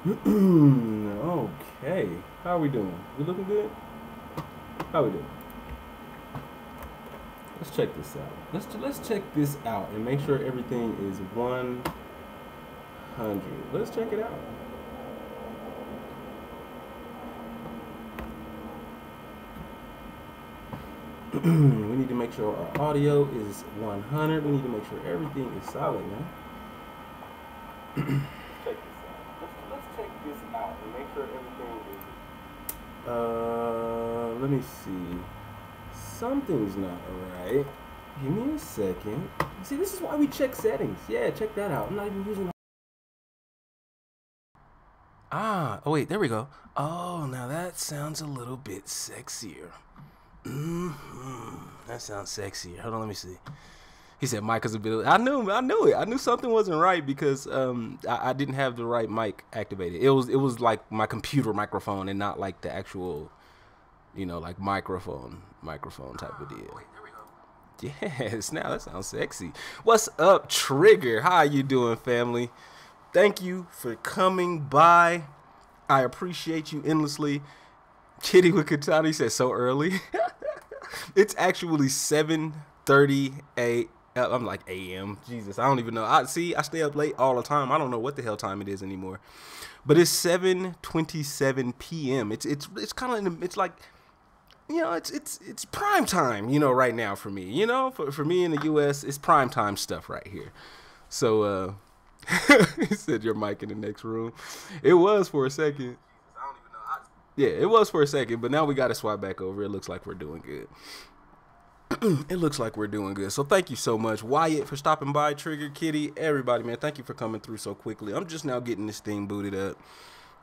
Okay. How are we doing? We looking good? How we doing? Let's check this out. Let's check this out and make sure everything is 100. Let's check it out. We need to make sure our audio is 100. We need to make sure everything is solid, man. Check this out. Let's check this out and make sure everything is. Let me see. Something's not right. Give me a second. See, this is why we check settings. Yeah, check that out. I'm not even using. Oh wait, there we go. Oh, now that sounds a little bit sexier. That sounds sexier. Hold on, let me see. He said Micah's ability. I knew it. I knew something wasn't right because I didn't have the right mic activated. It was like my computer microphone and not like the actual, like microphone type of deal. Wait, there we go. Yes, now that sounds sexy. What's up, Trigger? How you doing, family? Thank you for coming by. I appreciate you endlessly. Kitty with Katana said so early. It's actually 7:38. I'm like AM. Jesus, I don't even know. I stay up late all the time. I don't know what the hell time it is anymore. But it's 7:27 p.m. It's kind of it's like it's prime time, right now for me. For me in the US, it's prime time stuff right here. So he said your mic in the next room. It was for a second. Yeah, it was for a second, but now we got to swap back over. It looks like we're doing good. It looks like we're doing good. So thank you so much, Wyatt, for stopping by. Trigger, Kitty, everybody, man. Thank you for coming through so quickly. I'm just now getting this thing booted up.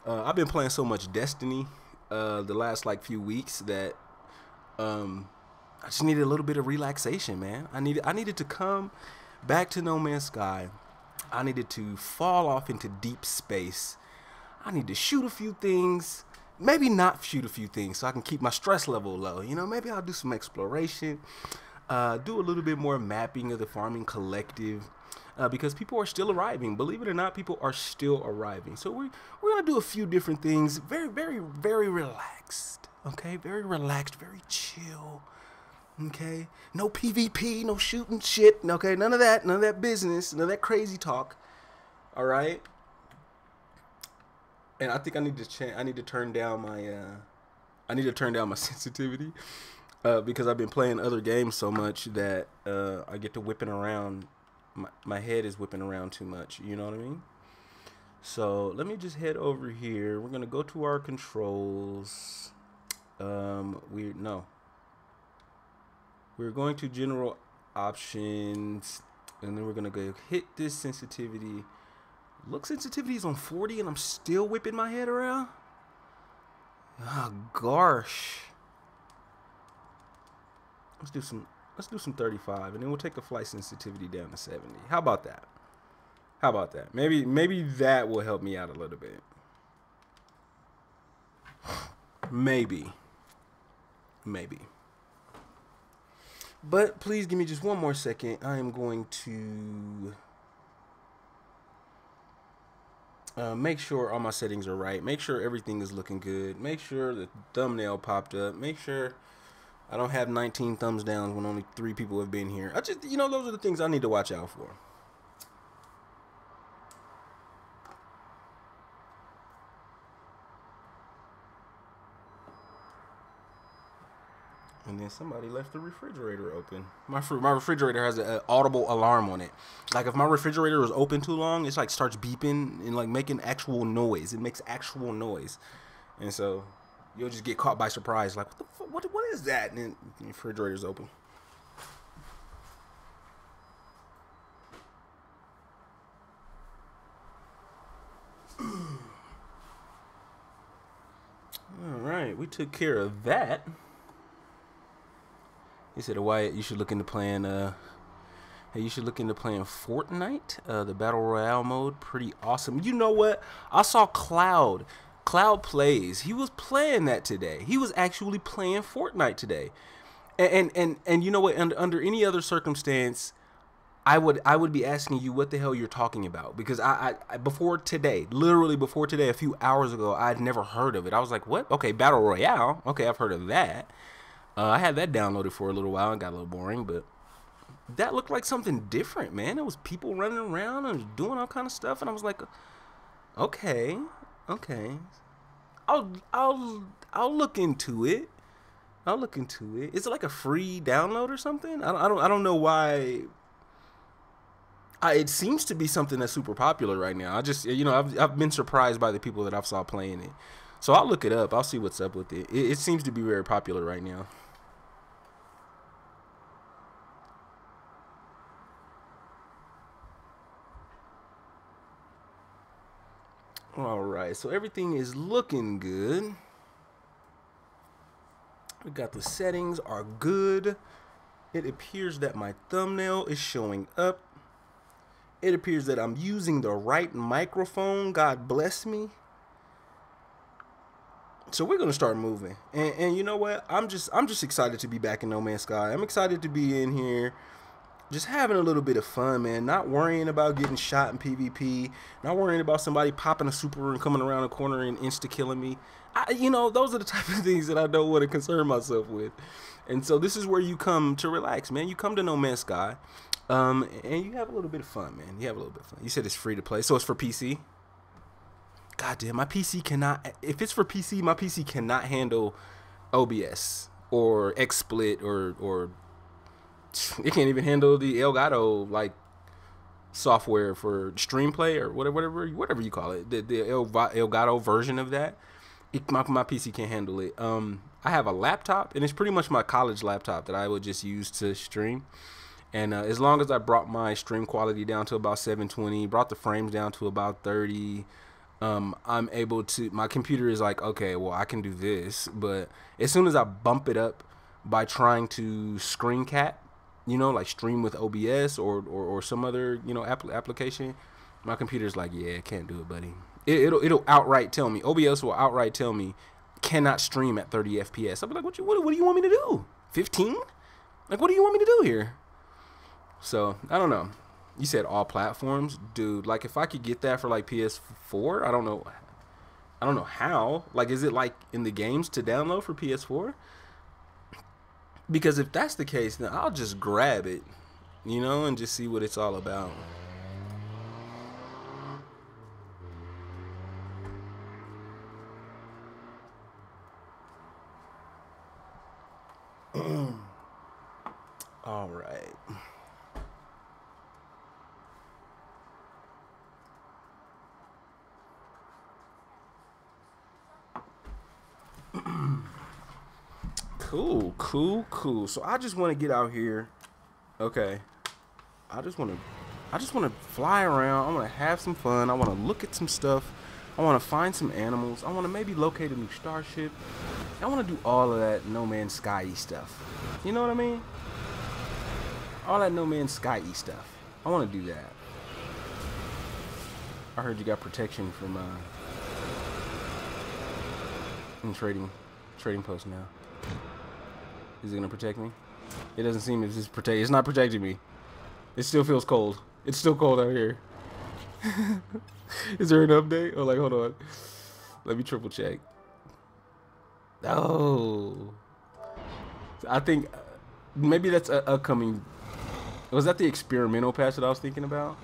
I've been playing so much Destiny the last few weeks that I just needed a little bit of relaxation, man. I needed to come back to No Man's Sky. I needed to fall off into deep space. I need to shoot a few things. Maybe not shoot a few things so I can keep my stress level low. Maybe I'll do some exploration, do a little bit more mapping of the farming collective, because people are still arriving. Believe it or not, people are still arriving. So we're gonna do a few different things. Very, very, very relaxed. Okay, very relaxed, very chill. Okay, no PvP, no shooting shit. Okay, none of that business, none of that crazy talk. All right. And I think I need to turn down my sensitivity because I've been playing other games so much that I get to whipping around. My head is whipping around too much. You know what I mean? So let me just head over here. We're gonna go to our controls. We're going to general options, and then we're gonna go hit this sensitivity. Look, sensitivity is on 40 and I'm still whipping my head around. Oh gosh. Let's do some 35 and then we'll take the flight sensitivity down to 70. How about that? Maybe that will help me out a little bit. Maybe. But please give me just one more second. I am going to make sure all my settings are right. Make sure everything is looking good. Make sure the thumbnail popped up. Make sure I don't have 19 thumbs down when only 3 people have been here. Those are the things I need to watch out for. And then somebody left the refrigerator open. My refrigerator has an audible alarm on it. Like if my refrigerator is open too long, it's like starts beeping and like making actual noise. It makes actual noise, and so you'll just get caught by surprise. Like what is that? And then the refrigerator's open. All right, we took care of that. He said, Wyatt, you should look into playing Fortnite, the Battle Royale mode. Pretty awesome. You know what? I saw Cloud Plays. He was playing that today. He was actually playing Fortnite today. And you know what? Under any other circumstance, I would be asking you what the hell you're talking about, because I before today, literally before today, a few hours ago, I'd never heard of it. I was like, what? Okay, Battle Royale. Okay, I've heard of that. I had that downloaded for a little while and got a little boring, but that looked like something different, man. It was people running around and doing all kind of stuff, and I was like, okay, okay, I'll look into it. I'll look into it. Is it like a free download or something? I don't know why. It seems to be something that's super popular right now. I just, I've been surprised by the people that I've saw playing it. So I'll look it up. I'll see what's up with it. It seems to be very popular right now. All right, so everything is looking good. We got the settings are good. It appears that my thumbnail is showing up. It appears that I'm using the right microphone. God bless me. So we're gonna start moving, and you know what? I'm just excited to be back in No Man's Sky. I'm excited to be in here, just having a little bit of fun, man. Not worrying about getting shot in PvP. Not worrying about somebody popping a super and coming around a corner and insta killing me. Those are the type of things that I don't want to concern myself with. And so this is where you come to relax, man. You come to No Man's Sky, and you have a little bit of fun, man. You have a little bit of fun. You said it's free to play, so it's for PC. God damn, my PC cannot. If it's for PC, my PC cannot handle OBS or XSplit or it can't even handle the Elgato like software for stream play or whatever you call it. The Elgato version of that. My PC can't handle it. I have a laptop, and it's pretty much my college laptop that I would just use to stream. And as long as I brought my stream quality down to about 720, brought the frames down to about 30. I'm able to, my computer is like, okay, well, I can do this. But as soon as I bump it up by trying to screen cap, like stream with OBS or some other, application, my computer's like, yeah, can't do it, buddy. It'll outright tell me, OBS will outright tell me, cannot stream at 30 FPS. I'll be like, what do you want me to do? 15? Like, what do you want me to do here? So, I don't know. You said all platforms, dude. Like, if I could get that for like PS4, I don't know how. Like, is it like in the games to download for PS4? Because if that's the case, then I'll just grab it, and just see what it's all about. All right. Cool. So I just want to get out here. Okay. I just want to fly around. I want to have some fun. I want to look at some stuff. I want to find some animals. I want to maybe locate a new starship. I want to do all of that No Man's Sky-y stuff. You know what I mean? All that No Man's Sky-y stuff. I want to do that. I heard you got protection from in trading post now. Is it gonna protect me? It doesn't seem it's just protect. It's not protecting me. It still feels cold. It's still cold out here. Is there an update? Oh, like, hold on. Let me triple check. Oh, I think maybe that's a upcoming. Was that the experimental patch that I was thinking about?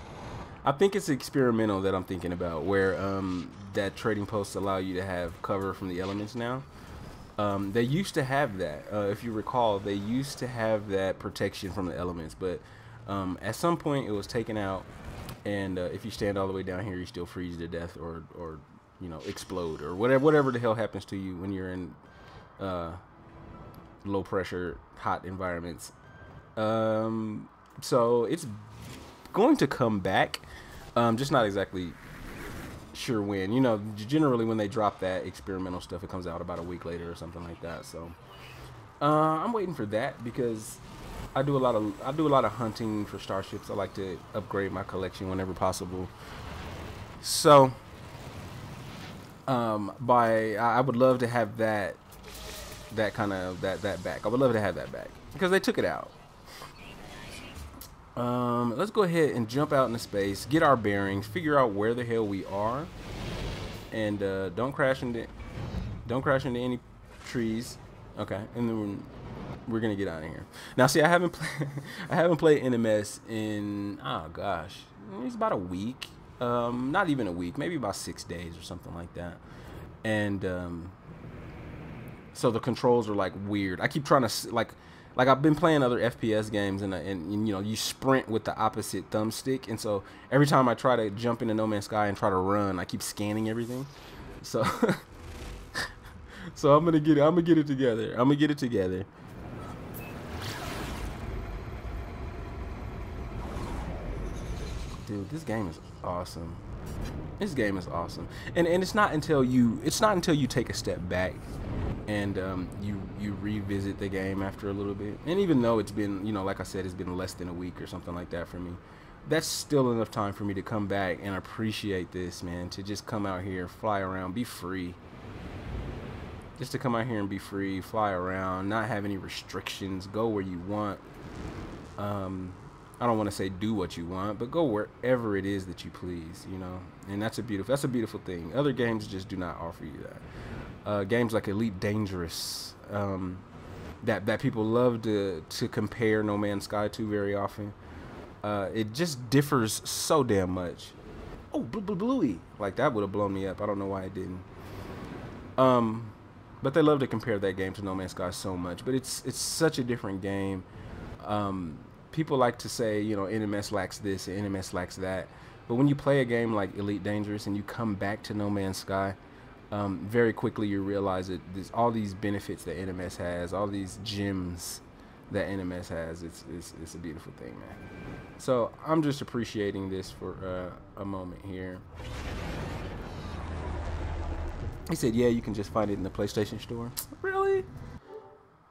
I think it's experimental that I'm thinking about, where that trading posts allow you to have cover from the elements now. They used to have that, if you recall, they used to have that protection from the elements, but at some point it was taken out, and if you stand all the way down here, you still freeze to death or explode or whatever the hell happens to you when you're in low pressure, hot environments. So it's going to come back, just not exactly sure when. Generally when they drop that experimental stuff, it comes out about a week later or something like that. So I'm waiting for that, because I do a lot of hunting for starships. I like to upgrade my collection whenever possible. So I would love to have that back. I would love to have that back, because they took it out. Let's go ahead and jump out into space, get our bearings, figure out where the hell we are, and don't crash into any trees. Okay, and then we're gonna get out of here. Now, see, I haven't played NMS in, oh gosh, it's about a week. Not even a week, maybe about 6 days or something like that. And so the controls are like weird. I keep trying to like I've been playing other FPS games, and you know, you sprint with the opposite thumbstick, and so every time I try to jump into No Man's Sky and try to run, I keep scanning everything. So so I'm gonna get it together. Dude, this game is awesome. This game is awesome, and it's not until you take a step back and you revisit the game after a little bit. And even though it's been, you know, like I said, it's been less than a week or something like that for me, that's still enough time for me to come back and appreciate this, man. To just come out here, fly around, be free. Just to come out here and be free, fly around, not have any restrictions, go where you want. I don't want to say do what you want, but go wherever it is that you please, you know. And that's a beautiful thing. Other games just do not offer you that. Games like Elite Dangerous, that people love to compare No Man's Sky to very often. It just differs so damn much. Oh, Bluey, like that would have blown me up. I don't know why it didn't. But they love to compare that game to No Man's Sky so much. But it's such a different game. People like to say, you know, NMS lacks this and NMS lacks that. But when you play a game like Elite Dangerous and you come back to No Man's Sky, very quickly you realize that there's all these benefits that NMS has, all these gems that NMS has. It's a beautiful thing, man. So I'm just appreciating this for a moment here. He said, yeah, you can just find it in the PlayStation Store. Really?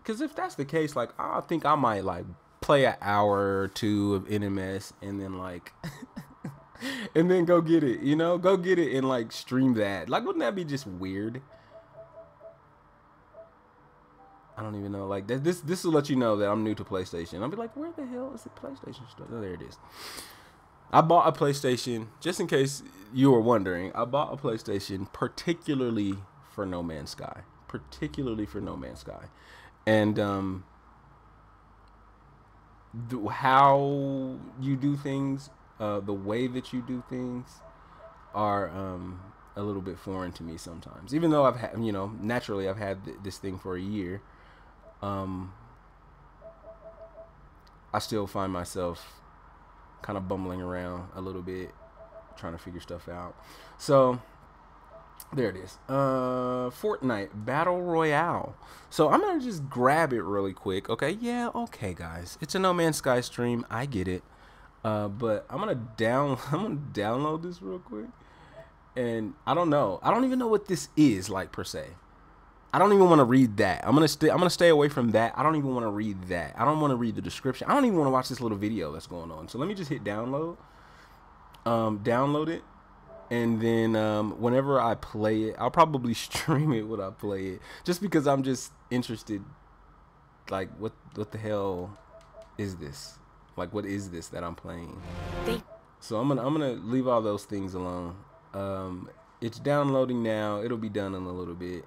Because if that's the case, like, I think I might, like, play an hour or two of NMS and then, like, and then go get it, you know? Go get it and, like, stream that. Like, wouldn't that be just weird? I don't even know. Like, this will let you know that I'm new to PlayStation. I'll be like, where the hell is the PlayStation Store? Oh, there it is. I bought a PlayStation, just in case you were wondering, I bought a PlayStation particularly for No Man's Sky. Particularly for No Man's Sky. And how you do things, the way that you do things are a little bit foreign to me sometimes. Even though I've had, you know, naturally I've had this thing for a year, I still find myself kind of bumbling around a little bit, trying to figure stuff out. So there it is. Fortnite Battle Royale. So I'm gonna just grab it really quick. Okay, yeah, okay, guys. It's a No Man's Sky stream. I get it. But I'm gonna download this real quick. And I don't know. I don't even know what this is, like, per se. I don't even want to read that. I'm gonna stay away from that. I don't even want to read that. I don't want to read the description. I don't even want to watch this little video that's going on. So let me just hit download. Download it, and then whenever I play it, I'll probably stream it when I play it, just because I'm just interested. Like, what the hell is this? Like, what is this that I'm playing? So I'm gonna leave all those things alone. It's downloading now. It'll be done in a little bit.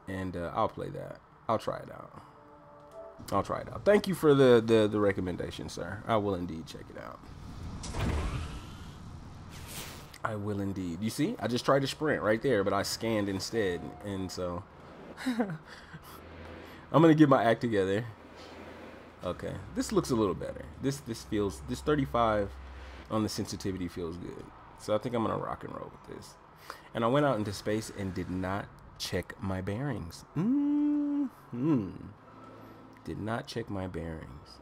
And I'll play that. I'll try it out. Thank you for the recommendation, sir. I will indeed check it out. I will indeed. You see, I just tried to sprint right there, but I scanned instead. And so I'm gonna get my act together. Okay, this looks a little better. This 35 on the sensitivity feels good. So I think I'm gonna rock and roll with this. And I went out into space and did not check my bearings. Did not check my bearings.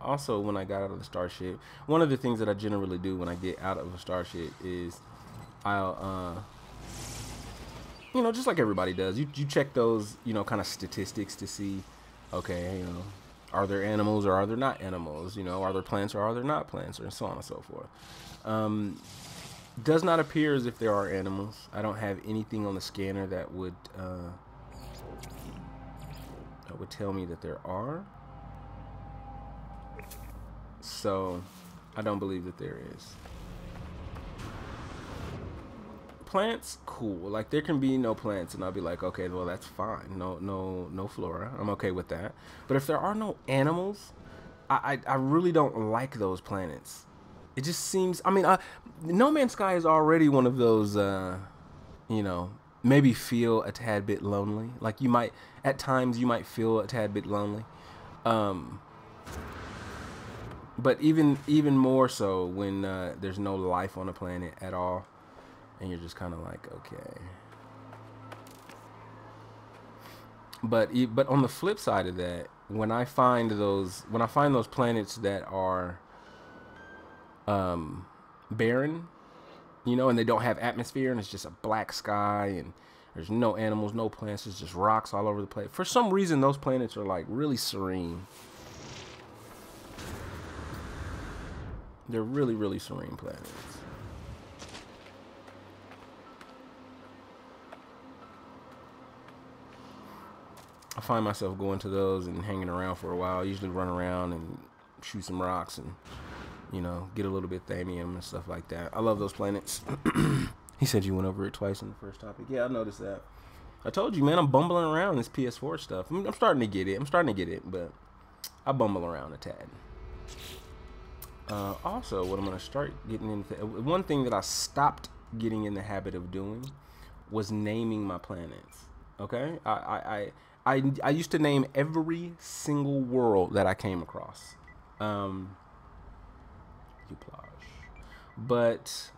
Also, when I got out of the starship, one of the things that I generally do when I get out of a starship is I'll you know, just like everybody does, you check those, you know, kind of statistics to see, okay, you know, are there animals or are there not animals? You know, are there plants or are there not plants, or so on and so forth. Does not appear as if there are animals. I don't have anything on the scanner that would tell me that there are. So I don't believe that there is. Plants, cool. Like there can be no plants, and I'll be like, okay, well that's fine. No flora. I'm okay with that. But if there are no animals, I really don't like those planets. It just seems. I mean, No Man's Sky is already one of those. You know, maybe feel a tad bit lonely. Like you might, at times, you might feel a tad bit lonely. But even more so when there's no life on the planet at all, and you're just kind of like, okay. But on the flip side of that, when I find those planets that are barren, you know, and they don't have atmosphere, and it's just a black sky, and there's no animals, no plants, it's just rocks all over the place. For some reason, those planets are like really serene. They're really, really serene planets. I find myself going to those and hanging around for a while. I usually run around and shoot some rocks and, you know, get a little bit thamium and stuff like that. I love those planets. He said you went over it twice in the first topic. Yeah, I noticed that. I told you, man, I'm bumbling around this PS4 stuff. I'm starting to get it. But I bumble around a tad. Also, what I'm going to start getting into, one thing that I stopped getting in the habit of doing was naming my planets. Okay? I used to name every single world that I came across. But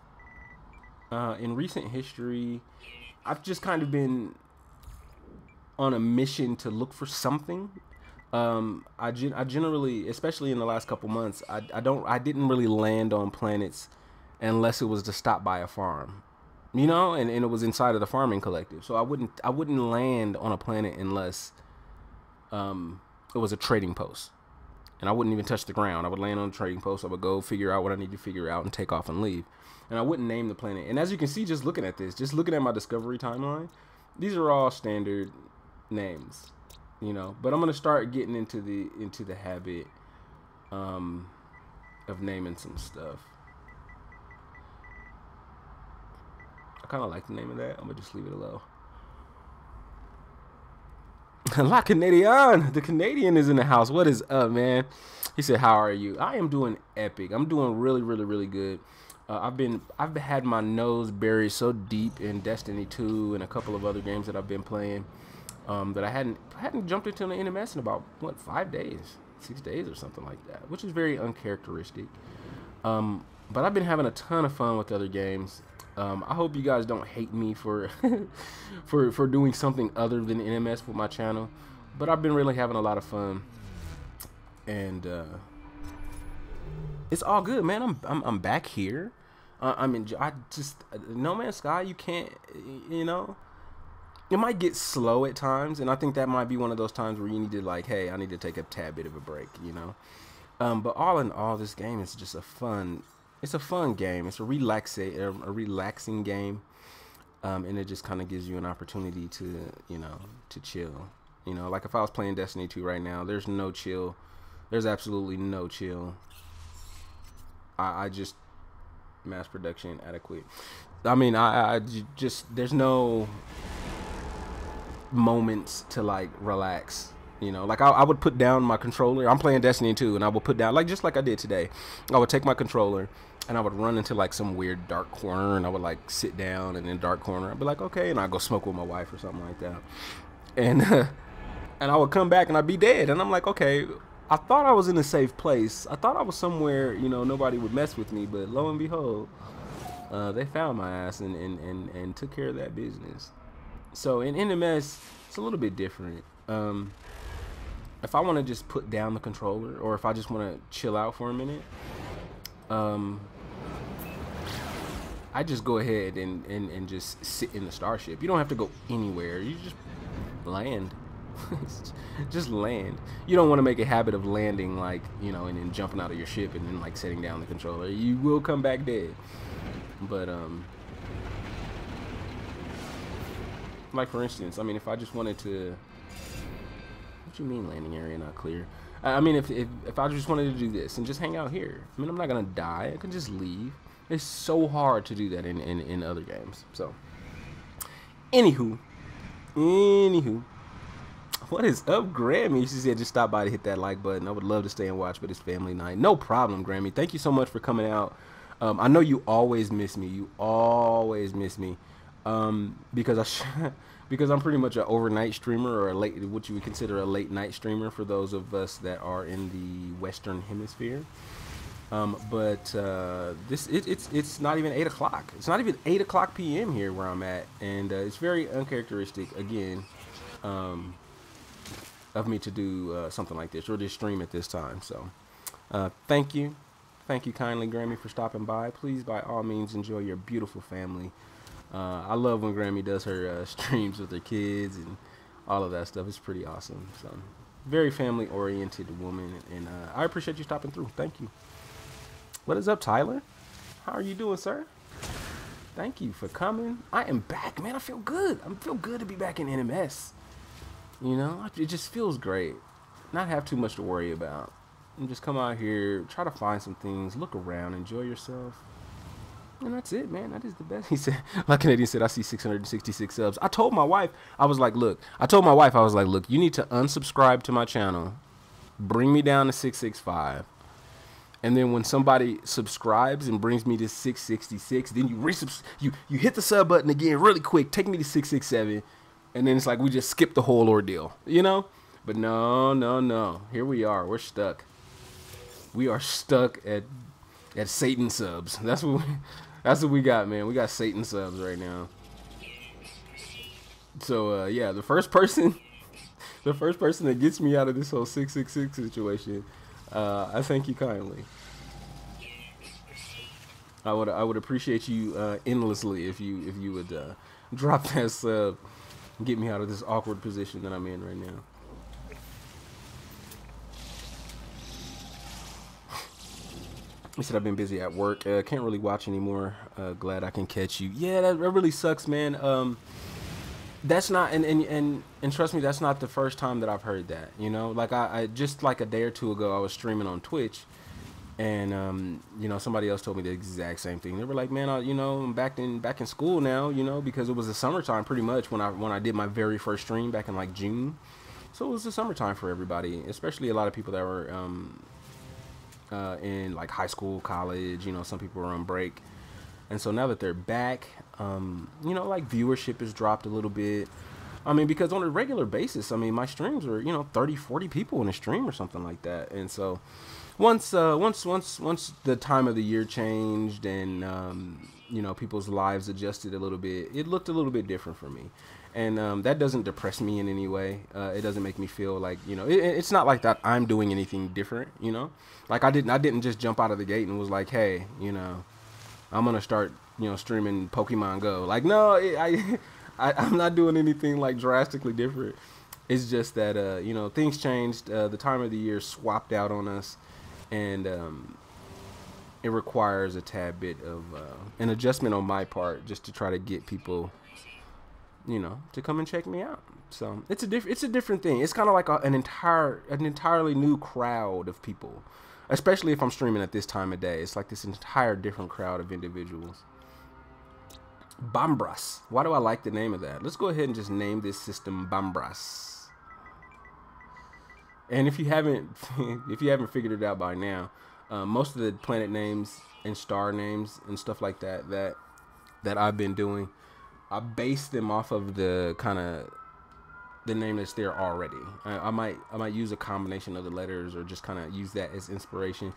in recent history, I've just kind of been on a mission to look for something. I generally, especially in the last couple months, I didn't really land on planets unless it was to stop by a farm. You know, and it was inside of the farming collective. So I wouldn't land on a planet unless it was a trading post. And I wouldn't even touch the ground. I would land on a trading post. I would go figure out what I need to figure out and take off and leave. And I wouldn't name the planet. And as you can see, just looking at this, just looking at my discovery timeline, these are all standard names, you know. But I'm gonna start getting into the habit of naming some stuff. I kind of like the name of that. I'm gonna just leave it alone. La Canadian, the Canadian is in the house. What is up, man? He said, "How are you?" I am doing epic. I'm doing really, really, really good. I've had my nose buried so deep in Destiny 2 and a couple of other games that I've been playing that I hadn't jumped into the NMS in about 5 days, 6 days or something like that, which is very uncharacteristic. But I've been having a ton of fun with other games. I hope you guys don't hate me for for doing something other than NMS with my channel, but I've been really having a lot of fun, and it's all good, man. I'm back here. I mean, I just No Man's Sky. You can't, you know, it might get slow at times, and I think that might be one of those times where you need to like, hey, I need to take a tad bit of a break, you know. But all in all, this game is just a fun game. It's a relaxing game, and it just kind of gives you an opportunity to, you know, to chill. You know, like if I was playing Destiny 2 right now, there's no chill. There's absolutely no chill. I just mass production adequate. I mean, I just, there's no moments to like relax. You know, like I would put down my controller. I'm playing Destiny 2, and I would put down, like just like I did today, I would take my controller and I would run into like some weird dark corner, and I would like sit down in a dark corner. I'd be like, okay, and I'd go smoke with my wife or something like that, and and I would come back and I'd be dead, and I'm like, okay, I thought I was in a safe place. I thought I was somewhere, you know, nobody would mess with me, but lo and behold, they found my ass and took care of that business. So in NMS, it's a little bit different. If I want to just put down the controller, or if I just want to chill out for a minute, I just go ahead and just sit in the starship. You don't have to go anywhere. You just land. Just land. You don't want to make a habit of landing, like, you know, and then jumping out of your ship and then like setting down the controller. You will come back dead. But like for instance, I mean, if I just wanted to What you mean landing area not clear? I mean, if I just wanted to do this and just hang out here, I mean, I'm not gonna die. I can just leave. It's so hard to do that in other games. So, anywho, what is up, Grammy? She said just stop by to hit that like button. I would love to stay and watch, but it's family night. No problem, Grammy. Thank you so much for coming out. I know you always miss me. You always miss me, because because I'm pretty much an overnight streamer, or what you would consider a late night streamer for those of us that are in the Western Hemisphere. But it's not even 8 o'clock. It's not even 8 o'clock p.m. here where I'm at, and it's very uncharacteristic again of me to do something like this or just stream at this time. So thank you kindly, Grammy, for stopping by. Please, by all means, enjoy your beautiful family. I love when Grammy does her streams with her kids and all of that stuff. It's pretty awesome. So very family oriented woman, and I appreciate you stopping through. Thank you. What is up, Tyler? How are you doing, sir? Thank you for coming. I am back, man. I feel good. I feel good to be back in NMS. You know, it just feels great. Not have too much to worry about. And just come out here, try to find some things, look around, enjoy yourself. And that's it, man. That is the best. He said, like Canadian said, I see 666 subs. I told my wife, I was like, look, you need to unsubscribe to my channel. Bring me down to 665. And then when somebody subscribes and brings me to 666, then you hit the sub button again really quick, take me to 667, and then it's like we just skip the whole ordeal, you know? But no. Here we are. We're stuck. We are stuck at Satan subs. That's what we got, man. We got Satan subs right now. So yeah, the first person that gets me out of this whole 666 situation, I thank you kindly. I would appreciate you endlessly if you would drop that sub and get me out of this awkward position that I'm in right now. He said I've been busy at work. Can't really watch anymore. Glad I can catch you. Yeah, that really sucks, man. That's not and trust me, that's not the first time that I've heard that. You know, like I just like a day or two ago, I was streaming on Twitch, and you know, somebody else told me the exact same thing. They were like, man, you know, I'm back in school now, you know, because it was the summertime pretty much when I did my very first stream back in like June. So it was the summertime for everybody, especially a lot of people that were in like high school, college. You know, some people were on break. And so now that they're back, you know, like viewership has dropped a little bit. I mean, because on a regular basis, I mean, my streams were, you know, 30, 40 people in a stream or something like that. And so once the time of the year changed and, you know, people's lives adjusted a little bit, it looked a little bit different for me. And that doesn't depress me in any way. It doesn't make me feel like, you know, it's not like that I'm doing anything different, you know. Like I didn't just jump out of the gate and was like, hey, you know, I'm gonna start, you know, streaming Pokemon Go. Like, no, I'm not doing anything like drastically different. It's just that, you know, things changed. The time of the year swapped out on us, and it requires a tad bit of an adjustment on my part just to try to get people, you know, to come and check me out. So it's a different thing. It's kind of like an entirely new crowd of people. Especially if I'm streaming at this time of day. It's like this entire different crowd of individuals. Bambras. Why do I like the name of that? Let's go ahead and just name this system Bambras. And if you haven't figured it out by now, most of the planet names and star names and stuff like that I've been doing, I base them off of the kind of the name that's there already. I might use a combination of the letters or just kind of use that as inspiration,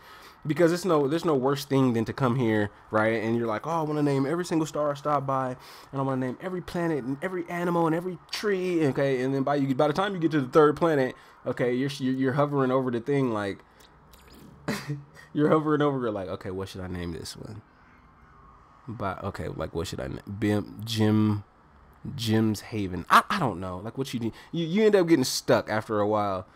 because there's no worse thing than to come here, right, and you're like, oh, I want to name every single star I stop by, and I want to name every planet and every animal and every tree, okay, and then by the time you get to the third planet, okay, you're hovering over the thing like you're hovering over it like, okay, what should I name this one? But okay, like what should I name? Jim's Haven. I don't know. Like what you end up getting stuck after a while.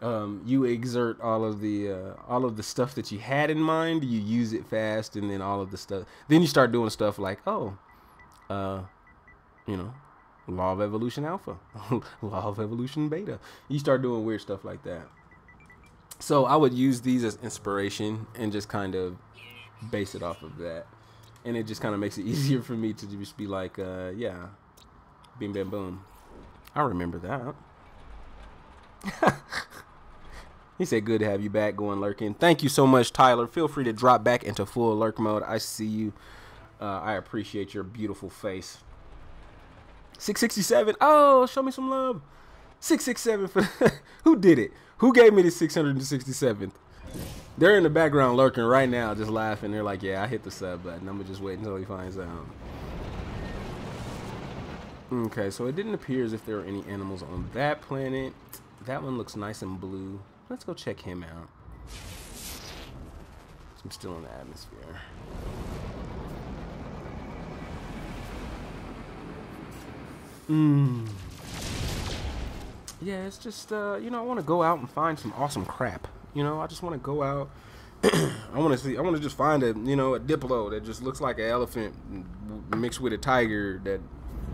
You exert all of the stuff that you had in mind. You use it fast, and then all of the stuff. Then you start doing stuff like, oh, you know, Law of evolution alpha. Law of evolution beta. You start doing weird stuff like that. So I would use these as inspiration and just kind of base it off of that. And it just kind of makes it easier for me to just be like, yeah, bing, bam, boom. I remember that. He said, good to have you back going lurking. Thank you so much, Tyler. Feel free to drop back into full lurk mode. I see you. I appreciate your beautiful face. 667. Oh, show me some love. 667 for who did it? Who gave me the 667th? They're in the background lurking right now, just laughing. They're like, yeah, I hit the sub button. I'm gonna just wait until he finds out. Okay, so it didn't appear as if there were any animals on that planet. That one looks nice and blue. Let's go check him out. I'm still in the atmosphere. Yeah, it's just, you know, I want to go out and find some awesome crap. You know, I just want to go out. I want to just find a, you know, a Diplo that just looks like an elephant mixed with a tiger that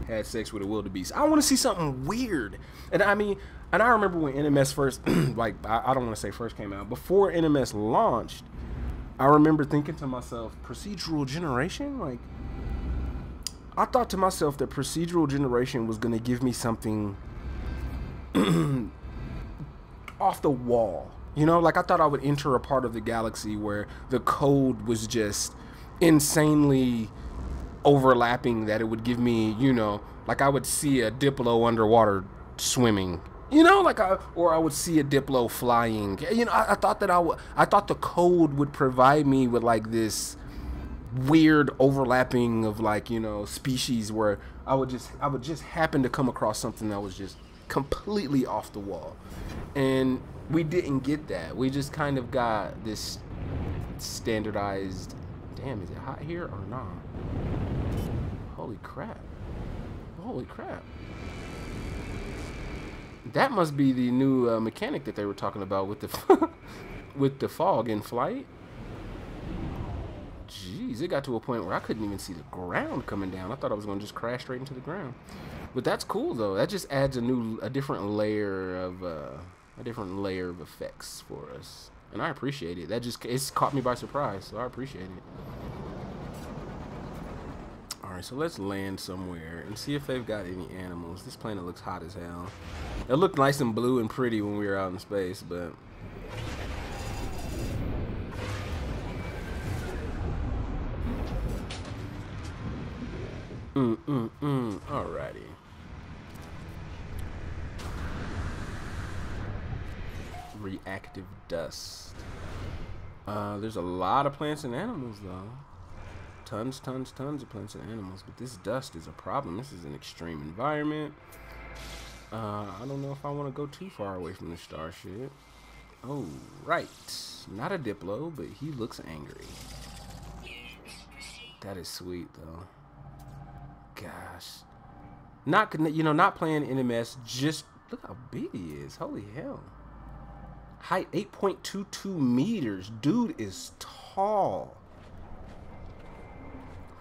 had sex with a wildebeest. I want to see something weird. And I mean, and I remember when NMS first, like, I don't want to say first came out, before NMS launched, I remember thinking to myself, procedural generation? Like, I thought to myself that procedural generation was going to give me something off the wall. You know, like I thought I would enter a part of the galaxy where the code was just insanely overlapping, that it would give me, you know, like I would see a Diplo underwater swimming, you know, like I would see a Diplo flying. You know, I thought that I thought the code would provide me with like this weird overlapping of, like, you know, species where I would just happen to come across something that was just completely off the wall. And we didn't get that. We just kind of got this standardized, damn, is it hot here or not? Holy crap. Holy crap. That must be the new mechanic that they were talking about with the with the fog in flight. Jeez, it got to a point where I couldn't even see the ground coming down. I thought I was going to just crash straight into the ground. But that's cool though. That just adds a different layer of effects for us, and I appreciate it. It's caught me by surprise, so I appreciate it. All right, so let's land somewhere and see if they've got any animals. This planet looks hot as hell. It looked nice and blue and pretty when we were out in space, but alrighty. Reactive dust. There's a lot of plants and animals though. Tons of plants and animals, but this dust is a problem. This is an extreme environment. I don't know if I want to go too far away from the starship. Oh, right. Not a Diplo, but he looks angry. That is sweet though. Gosh. Not playing NMS, just look how big he is. Holy hell. Height 8.22 meters. Dude is tall.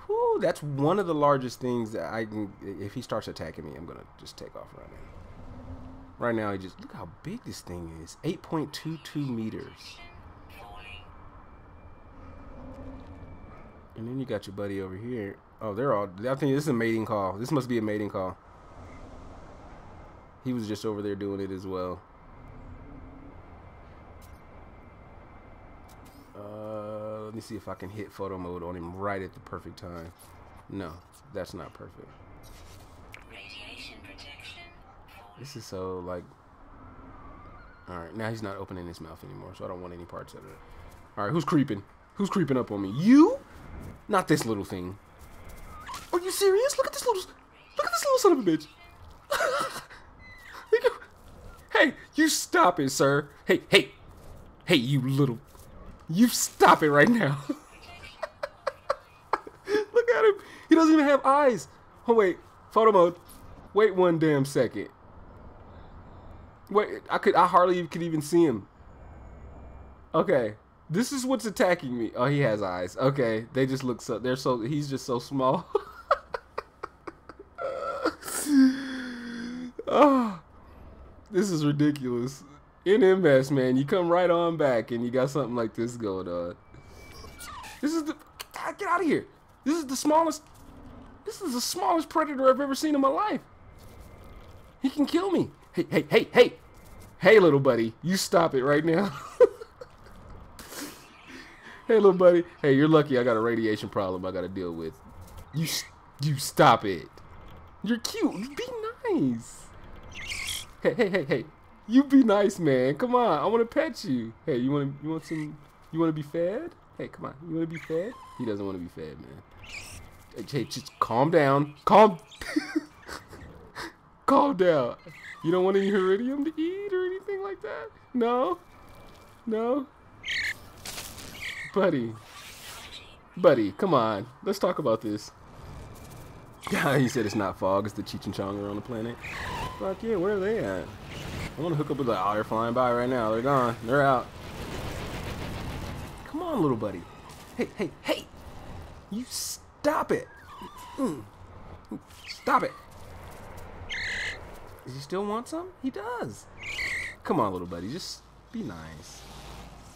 Whew, that's one of the largest things that I can. If he starts attacking me, I'm gonna just take off running. Right now, he just look how big this thing is. 8.22 meters. And then you got your buddy over here. Oh, they're all. I think this is a mating call. This must be a mating call. He was just over there doing it as well. Let me see if I can hit photo mode on him right at the perfect time. No, that's not perfect. Radiation protection. This is so like. All right, now he's not opening his mouth anymore, so I don't want any parts of it. All right, who's creeping? Who's creeping up on me? You? Not this little thing. Are you serious? Look at this little son of a bitch. Hey, you stop it, sir. Hey, you little. You stop it right now. Look at him. He doesn't even have eyes. Oh, wait. Photo mode. Wait one damn second. Wait, I hardly could even see him. Okay. This is what's attacking me. Oh, he has eyes. Okay. They just look he's just so small. This is ridiculous. NMS, man, you come right on back and you got something like this going on. This is the get out of here. This is the smallest. This is the smallest predator I've ever seen in my life. He can kill me. Hey, hey, hey, hey, hey, little buddy, you stop it right now. Hey, little buddy. Hey, you're lucky I got a radiation problem I got to deal with. You stop it. You're cute. Be nice. Hey, hey, hey, hey. You be nice, man. Come on. I want to pet you. Hey, you want to be fed? Hey, come on. You want to be fed? He doesn't want to be fed, man. Hey, just calm down. Calm down. You don't want any iridium to eat or anything like that? No? No? Buddy, come on. Let's talk about this. He said it's not fog, it's the Cheech and Chong are on the planet. Fuck yeah, where are they at? I want to hook up with they're flying by right now. They're gone. They're out. Come on, little buddy. Hey, hey, hey! You stop it! Stop it! Does he still want some? He does. Come on, little buddy. Just be nice.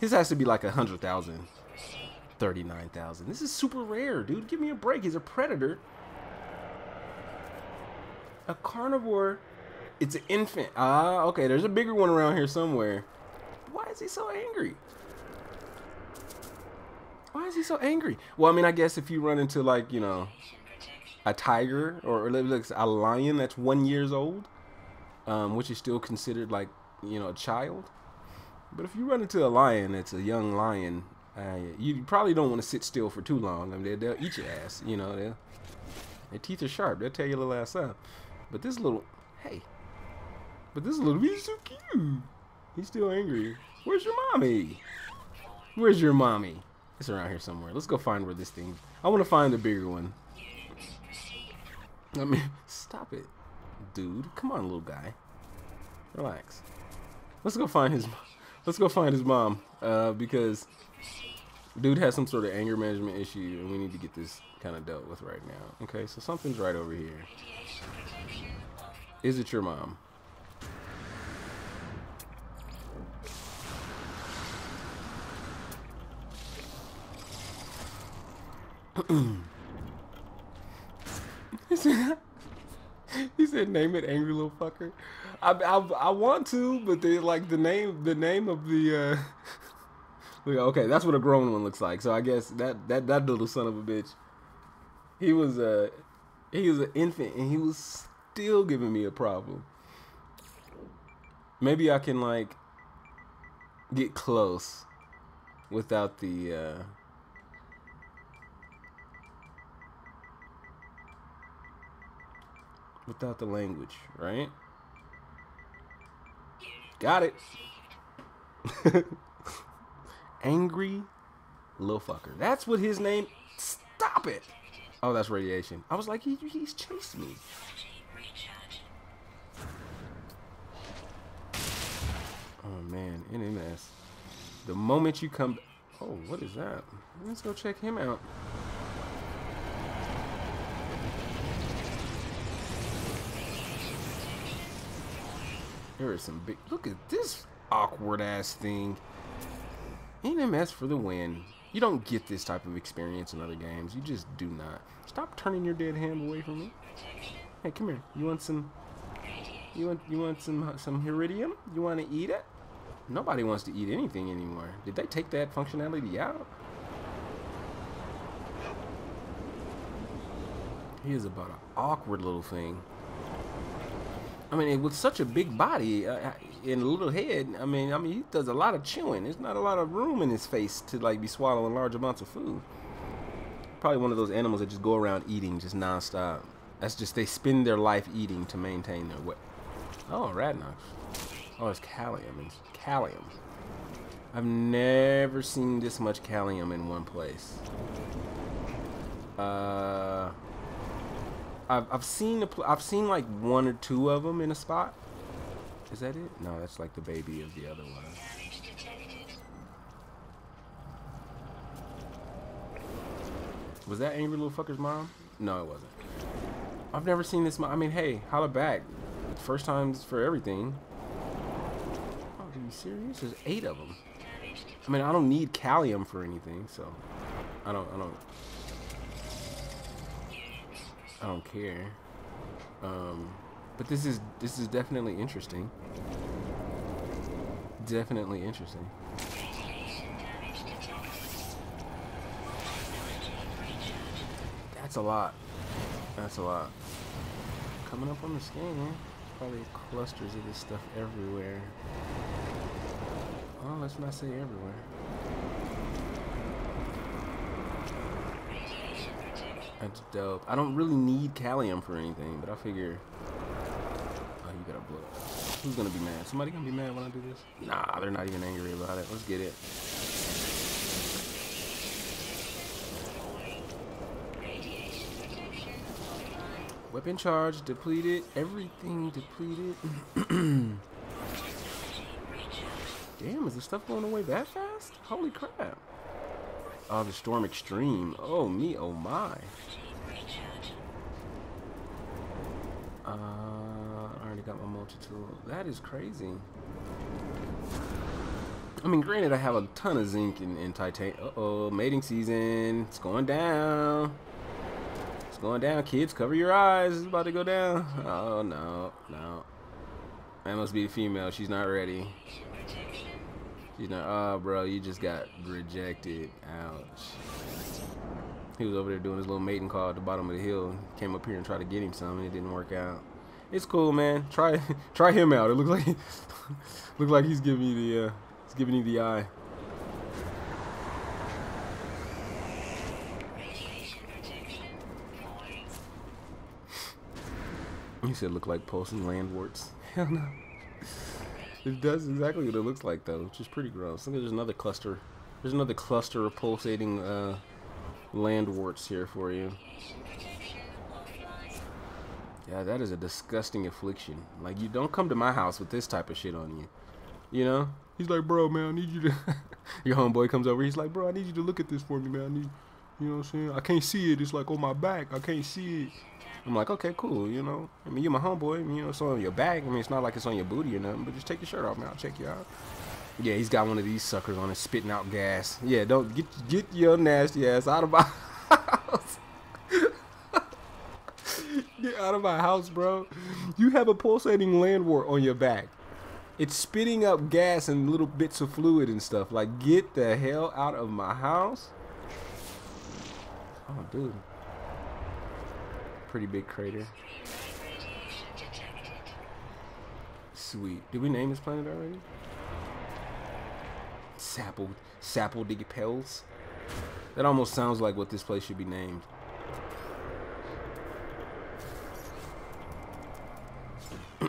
His has to be like 100,000. 39,000. This is super rare, dude. Give me a break. He's a predator. A carnivore. It's an infant. Ah, okay. There's a bigger one around here somewhere. Why is he so angry? Why is he so angry? Well, I mean, I guess if you run into, like, you know, a tiger or a lion that's 1 year old, which is still considered, like, you know, a child. But if you run into a lion that's a young lion, you probably don't want to sit still for too long. I mean, they'll eat your ass. You know, their teeth are sharp. They'll tear your little ass up. But this little, hey. But this little, he's so cute. He's still angry. Where's your mommy? Where's your mommy? It's around here somewhere. Let's go find where this thing. I want to find the bigger one. I mean, stop it, dude. Come on, little guy. Relax. Let's go find his. Let's go find his mom. Because dude has some sort of anger management issue, and we need to get this kind of dealt with right now. Okay, so something's right over here. Is it your mom? He said, "Name it, angry little fucker." I want to, but they like the name of the. Okay, that's what a grown one looks like. So I guess that little son of a bitch. He was an infant, and he was still giving me a problem. Maybe I can like get close without the. Without the language, right? Got it. Angry little fucker. That's what his name. Stop it. Oh, that's radiation. I was like, he's chased me. Oh man, NMS. The moment you come. Oh, what is that? Let's go check him out. There is some big. Look at this awkward ass thing. NMS for the win. You don't get this type of experience in other games. You just do not. Stop turning your dead hand away from me. Hey, come here. You want some? You want some iridium? You want to eat it? Nobody wants to eat anything anymore. Did they take that functionality out? He is about an awkward little thing. I mean, with such a big body and a little head, I mean, he does a lot of chewing. There's not a lot of room in his face to like be swallowing large amounts of food. Probably one of those animals that just go around eating just nonstop. That's just they spend their life eating to maintain their weight. Oh, Radnox. Oh, it's calcium. It's calcium. I've never seen this much calcium in one place. I've seen like one or two of them in a spot. Is that it? No, that's like the baby of the other one. Was that angry little fucker's mom? No, it wasn't. I've never seen this. I mean, hey, holla back. First times for everything. you serious? There's 8 of them. I mean, I don't need calcium for anything, so I don't care. But this is definitely interesting. Definitely interesting. That's a lot. That's a lot. Coming up on the scan, probably clusters of this stuff everywhere. Oh, let's not say everywhere. That's dope. I don't really need calcium for anything, but I figure. Oh, you gotta blow it. Who's gonna be mad? Somebody gonna be mad when I do this? Nah, they're not even angry about it. Let's get it. Weapon charge depleted. Everything depleted. Damn, is the stuff going away that fast? Holy crap. Oh, the Storm Extreme. Oh, me, oh my. I already got my multi-tool. That is crazy. I mean, granted, I have a ton of zinc in titanium. Uh-oh, mating season. It's going down. It's going down, kids. Cover your eyes. It's about to go down. Oh, no, no. That must be the female. She's not ready. She's not. Oh, bro, you just got rejected. Ouch. He was over there doing his little mating call at the bottom of the hill. Came up here and tried to get him some, and it didn't work out. It's cool, man. Try him out. It looks like he's giving you the eye. You said look like pulsing landworts. Hell no. It does exactly what it looks like though, which is pretty gross. Look, there's another cluster. There's another cluster of pulsating landworts here for you. Yeah, that is a disgusting affliction. Like, you don't come to my house with this type of shit on you. You know? He's like, bro, man, I need you to... Your homeboy comes over. He's like, bro, I need you to look at this for me, man. I need... You know what I'm saying? I can't see it. It's like on my back. I can't see it. I'm like, okay, cool, you know? I mean, you're my homeboy. You know, it's on your back. I mean, it's not like it's on your booty or nothing, but just take your shirt off, man. I'll check you out. Yeah, he's got one of these suckers on it, spitting out gas. Yeah, don't... Get your nasty ass out of my house. Get out of my house, bro. You have a pulsating landwort on your back. It's spitting up gas and little bits of fluid and stuff. Like, get the hell out of my house. Oh, dude. Pretty big crater. Sweet. Did we name this planet already? Sapple Diggy Pels. That almost sounds like what this place should be named. I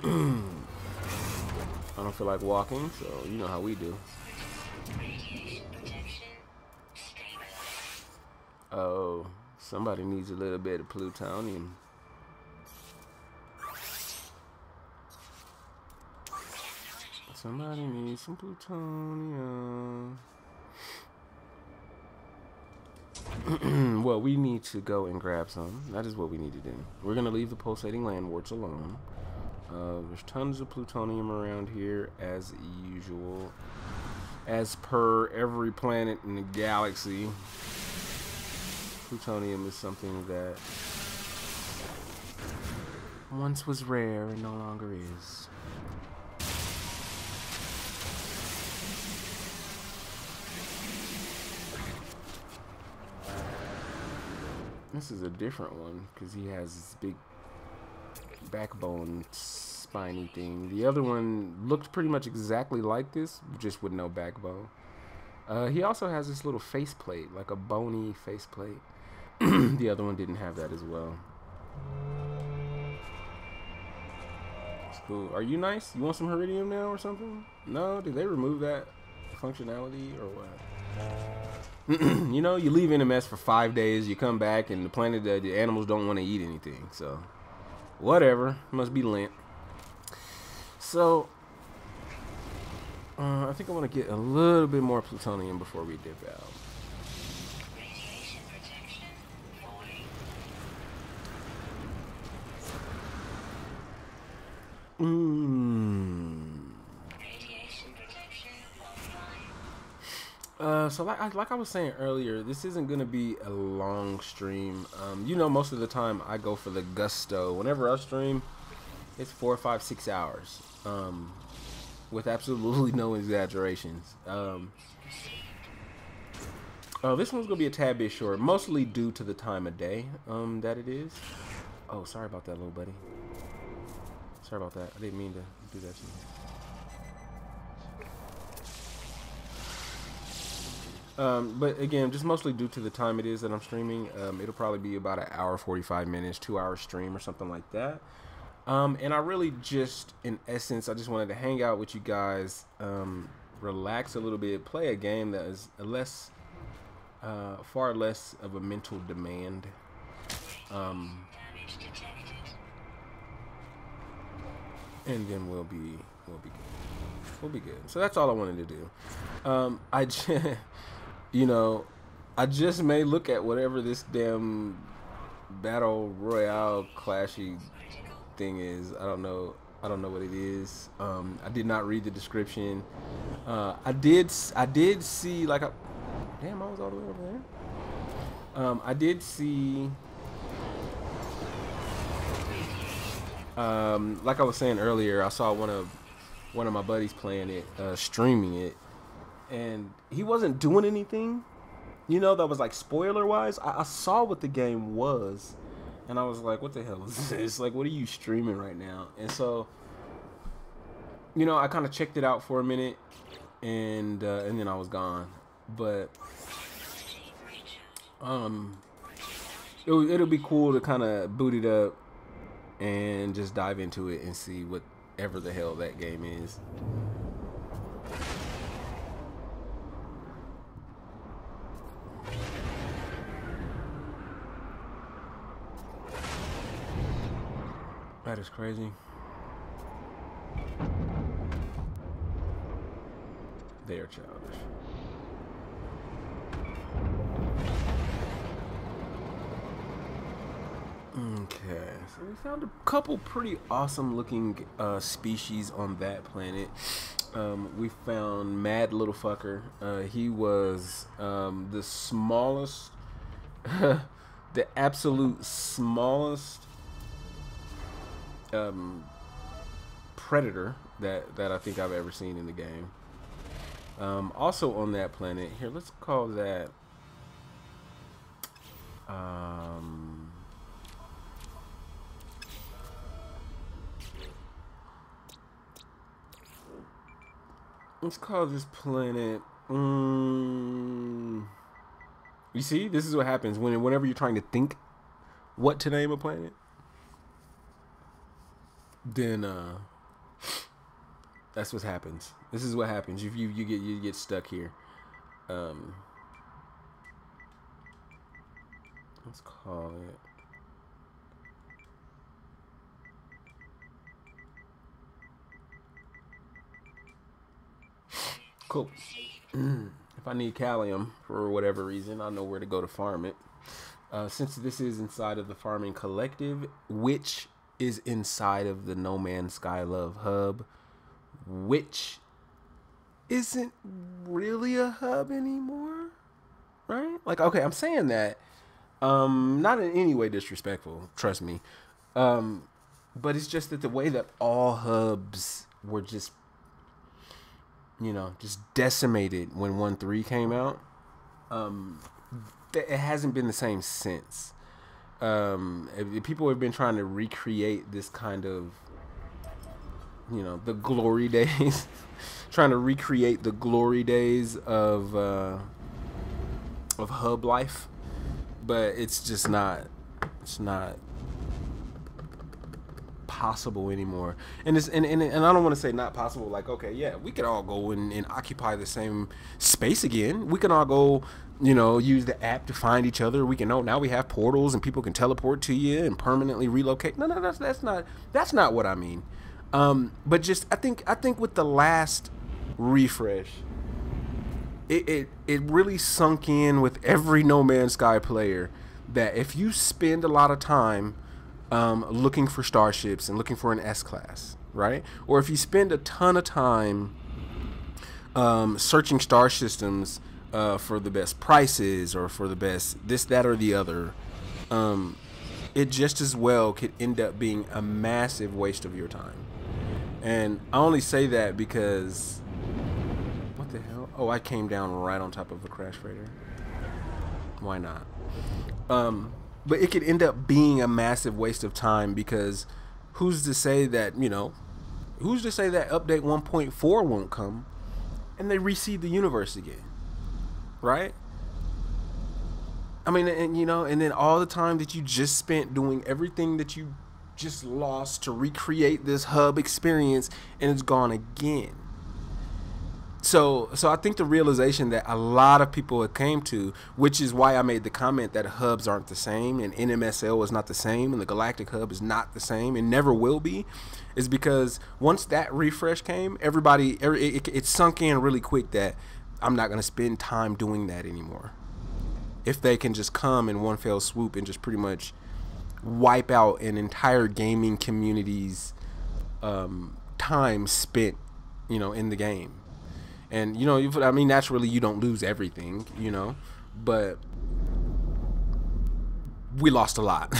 don't feel like walking, so you know how we do. Oh, somebody needs a little bit of plutonium. Somebody needs some plutonium. Well, we need to go and grab some. That is what we need to do. We're going to leave the pulsating landworts alone. There's tons of plutonium around here, as usual. As per every planet in the galaxy. Plutonium is something that once was rare and no longer is. This is a different one because he has this big backbone spiny thing. The other one looked pretty much exactly like this, just with no backbone. He also has this little faceplate, like a bony faceplate. The other one didn't have that as well. It's cool. Are you nice? You want some Heridium now or something? No? Did they remove that functionality or what? You know, you leave NMS for 5 days, you come back, and the planet, the animals don't want to eat anything. So, whatever. Must be Lent. So, I think I want to get a little bit more plutonium before we dip out. So like I was saying earlier, this isn't gonna be a long stream. You know, most of the time I go for the gusto. Whenever I stream, it's 4, 5, 6 hours. With absolutely no exaggerations. Oh, this one's gonna be a tad bit short, mostly due to the time of day that it is. Oh, sorry about that, little buddy. Sorry about that. I didn't mean to do that to you. But again, just mostly due to the time it is that I'm streaming. It'll probably be about an hour, 45 minutes, 2-hour stream or something like that. And I really just, in essence, I just wanted to hang out with you guys, relax a little bit, play a game that is far less of a mental demand. And then we'll be good. We'll be good. So that's all I wanted to do. I just, you know, I just may look at whatever this damn battle royale clashy thing is. I don't know what it is. I did not read the description. I did see like a damn, I was all the way over there. I did see like I was saying earlier, I saw one of my buddies playing it, streaming it, and he wasn't doing anything, you know, that was like spoiler wise. I saw what the game was, and I was like, what the hell is this? Like, what are you streaming right now? And so, you know, I kind of checked it out for a minute, and then I was gone. But it'll be cool to kind of boot it up and just dive into it and see whatever the hell that game is. That is crazy. They are childish. Okay, so we found a couple pretty awesome looking species on that planet. We found Mad Little Fucker. He was the smallest, the absolute smallest predator that I think I've ever seen in the game. Also on that planet, here, let's call that let's call this planet you see, this is what happens whenever you're trying to think what to name a planet, then that's what happens. This is what happens. You get stuck here. Let's call it cool. If I need calcium for whatever reason, I know where to go to farm it. Since this is inside of the farming collective, which is inside of the No Man's Sky Love hub, which isn't really a hub anymore, right? Like, okay, I'm saying that not in any way disrespectful, trust me, but it's just that the way that all hubs were just, you know, just decimated when 1.3 came out, it hasn't been the same since. People have been trying to recreate this kind of, you know, the glory days, trying to recreate the glory days of hub life, but it's just not, it's not possible anymore. And it's and I don't want to say not possible, like, okay, yeah, we could all go and occupy the same space again. We can all go, you know, use the app to find each other. We can now we have portals and people can teleport to you and permanently relocate. No, that's not what I mean. But just I think with the last refresh, it really sunk in with every No Man's Sky player that if you spend a lot of time looking for starships and looking for an S-class, right? Or if you spend a ton of time searching star systems for the best prices or for the best this, that, or the other, it just as well could end up being a massive waste of your time. And I only say that because, what the hell? Oh, I came down right on top of a crash freighter. Why not? But it could end up being a massive waste of time because who's to say that, who's to say that update 1.4 won't come and they reseed the universe again, right? I mean, and then all the time that you just spent doing everything that you just lost to recreate this hub experience, and it's gone again. So I think the realization that a lot of people have came to, which is why I made the comment that hubs aren't the same and NMSL is not the same and the Galactic Hub is not the same and never will be, is because once that refresh came, it sunk in really quick that I'm not going to spend time doing that anymore. If they can just come in one fell swoop and just pretty much wipe out an entire gaming community's time spent, in the game. And, naturally you don't lose everything, but we lost a lot.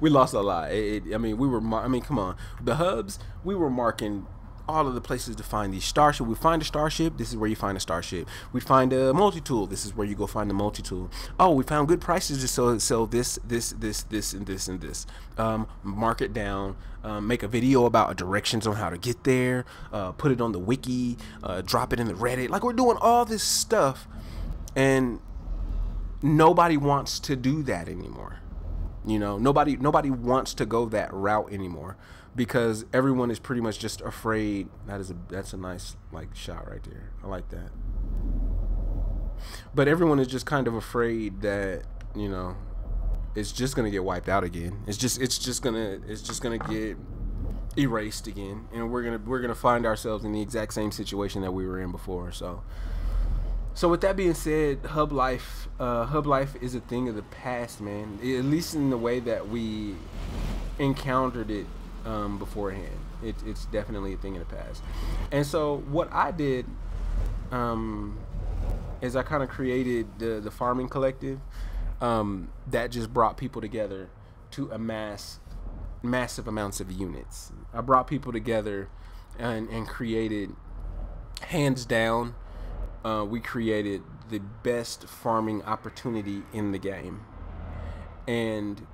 We lost a lot. Come on. The hubs, we were marking all of the places to find these starship. We find a starship, this is where you find a starship. We find a multi-tool, this is where you go find the multi-tool. Oh, we found good prices to sell this, and this. Mark it down, make a video about directions on how to get there, put it on the wiki, drop it in the Reddit. Like, we're doing all this stuff, and nobody wants to do that anymore. Nobody wants to go that route anymore. Because everyone is pretty much just afraid. That's a nice shot right there. I like that. But everyone is just kind of afraid that it's just gonna get wiped out again. It's just gonna get erased again, and we're gonna find ourselves in the exact same situation that we were in before. So with that being said, hub life is a thing of the past, man. At least in the way that we encountered it. Beforehand, it's definitely a thing in the past. And so what I did is I kind of created the farming collective that just brought people together to amass massive amounts of units. I brought people together and created, hands down, we created the best farming opportunity in the game, and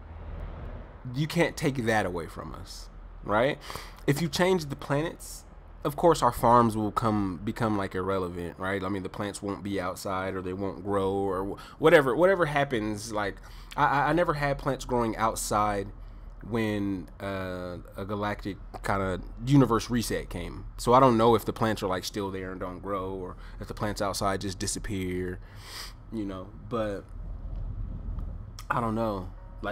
you can't take that away from us. Right? If you change the planets, of course our farms will become irrelevant, right? I mean, the plants won't be outside, or they won't grow, or whatever happens. Like, I never had plants growing outside when a galactic kind of universe reset came. So I don't know if the plants are still there and don't grow, or if the plants outside just disappear, but I don't know.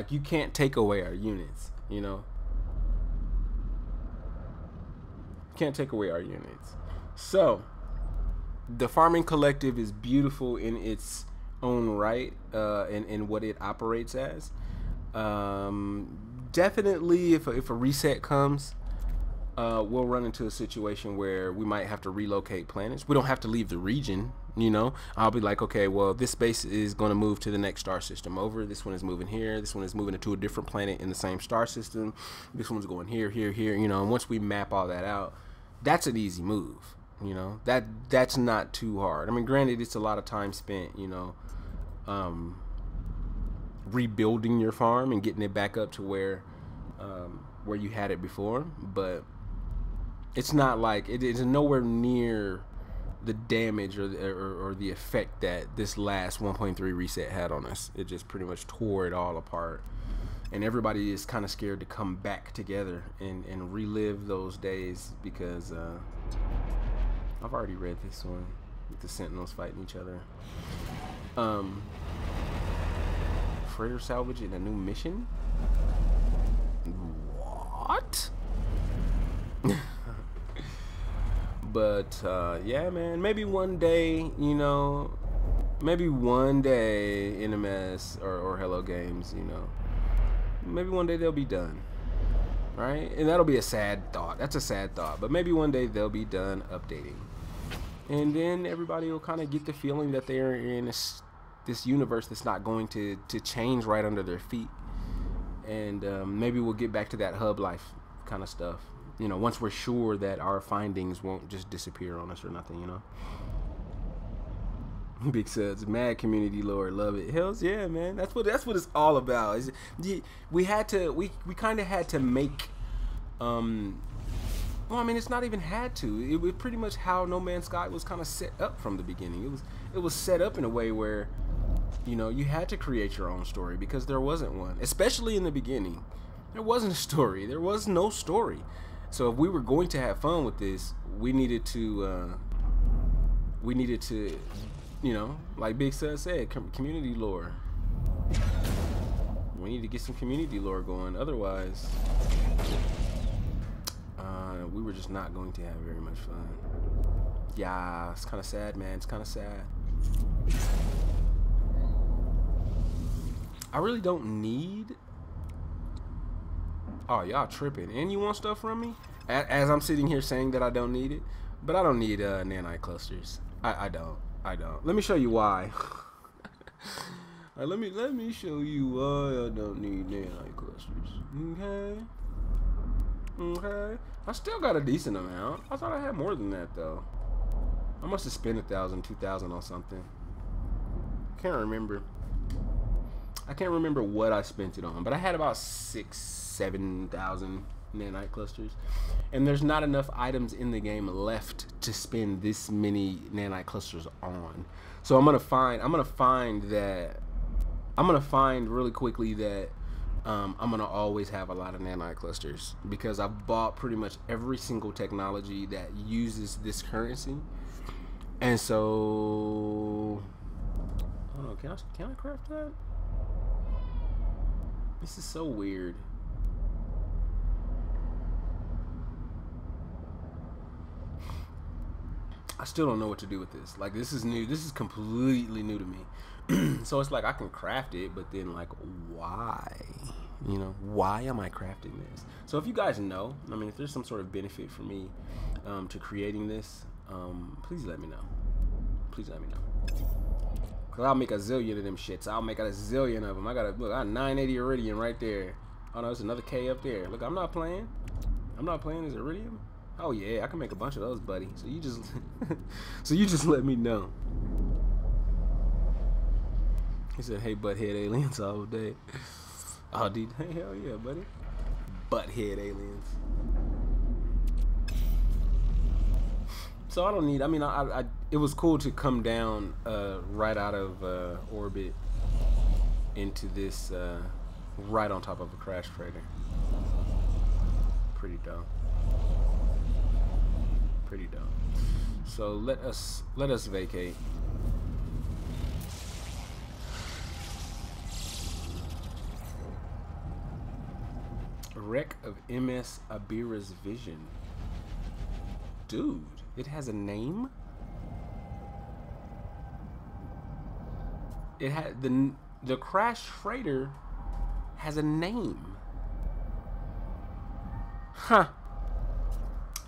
You can't take away our units, Can't take away our units. So the farming collective is beautiful in its own right, and what it operates as. Definitely if a reset comes, we'll run into a situation where we might have to relocate planets. We don't have to leave the region, I'll be like, okay, well, this space is going to move to the next star system over. This one is moving here. This one is moving to a different planet in the same star system. This one's going here, and once we map all that out, that's an easy move, that's not too hard. I mean, granted, it's a lot of time spent, rebuilding your farm and getting it back up to where you had it before, but it's not it is nowhere near the damage or the effect that this last 1.3 reset had on us. It just pretty much tore it all apart. And everybody is kind of scared to come back together and relive those days, because I've already read this one with the Sentinels fighting each other. Freighter salvage in a new mission? What? But yeah, man, maybe one day, maybe one day NMS or Hello Games, maybe one day they'll be done, right? And that'll be a sad thought. That's a sad thought. But maybe one day they'll be done updating. and then everybody will kind of get the feeling that they're in this universe that's not going to change right under their feet, and maybe we'll get back to that hub life kind of stuff, you know, once we're sure that our findings won't just disappear on us or nothing, you know. Big Suds, mad community lore, love it. Hells yeah, man. That's what it's all about. We kind of had to make well, I mean, it's not even had to. It was pretty much how No Man's Sky was kind of set up from the beginning. It was set up in a way where, you know, you had to create your own story because there wasn't one. Especially in the beginning, there wasn't a story. There was no story. So if we were going to have fun with this, we needed to, you know, like Big Sud said, community lore. We need to get some community lore going. Otherwise, we were just not going to have very much fun. Yeah, it's kind of sad, man. It's kind of sad. I really don't need... Oh, y'all tripping. And you want stuff from me? As I'm sitting here saying that I don't need it. But I don't need nanite clusters. I don't. Let me show you why. Let me show you why I don't need nanite clusters. Okay. I still got a decent amount. I thought I had more than that though. I must have spent 1,000, 2,000 on something. Can't remember. I can't remember what I spent it on, but I had about 6,000, 7,000 nanite clusters, and there's not enough items in the game left to spend this many nanite clusters on. So I'm gonna find really quickly that I'm gonna always have a lot of nanite clusters because I've bought pretty much every single technology that uses this currency, and so I don't know. Can I craft that? This is so weird. I still don't know what to do with this. Like, this is new. This is completely new to me. So it's like I can craft it, but then like, why? You know, why am I crafting this? So if you guys know, I mean, if there's some sort of benefit for me to creating this, please let me know. Please let me know. Cause I'll make a zillion of them shits. I'll make a zillion of them. I got 980 iridium right there. Oh no, there's another K up there. Look, I'm not playing. Is iridium? Oh yeah, I can make a bunch of those, buddy. So you just, so you just let me know. He said, "Hey, butthead aliens all day." Oh, dude, hell yeah, buddy. Butthead aliens. So I don't need. I mean, it was cool to come down right out of orbit into this right on top of a crash freighter. Pretty dope. Pretty dope. So let us vacate. Wreck of MS Abira's Vision. Dude, it has a name? It had the crash freighter has a name. Huh.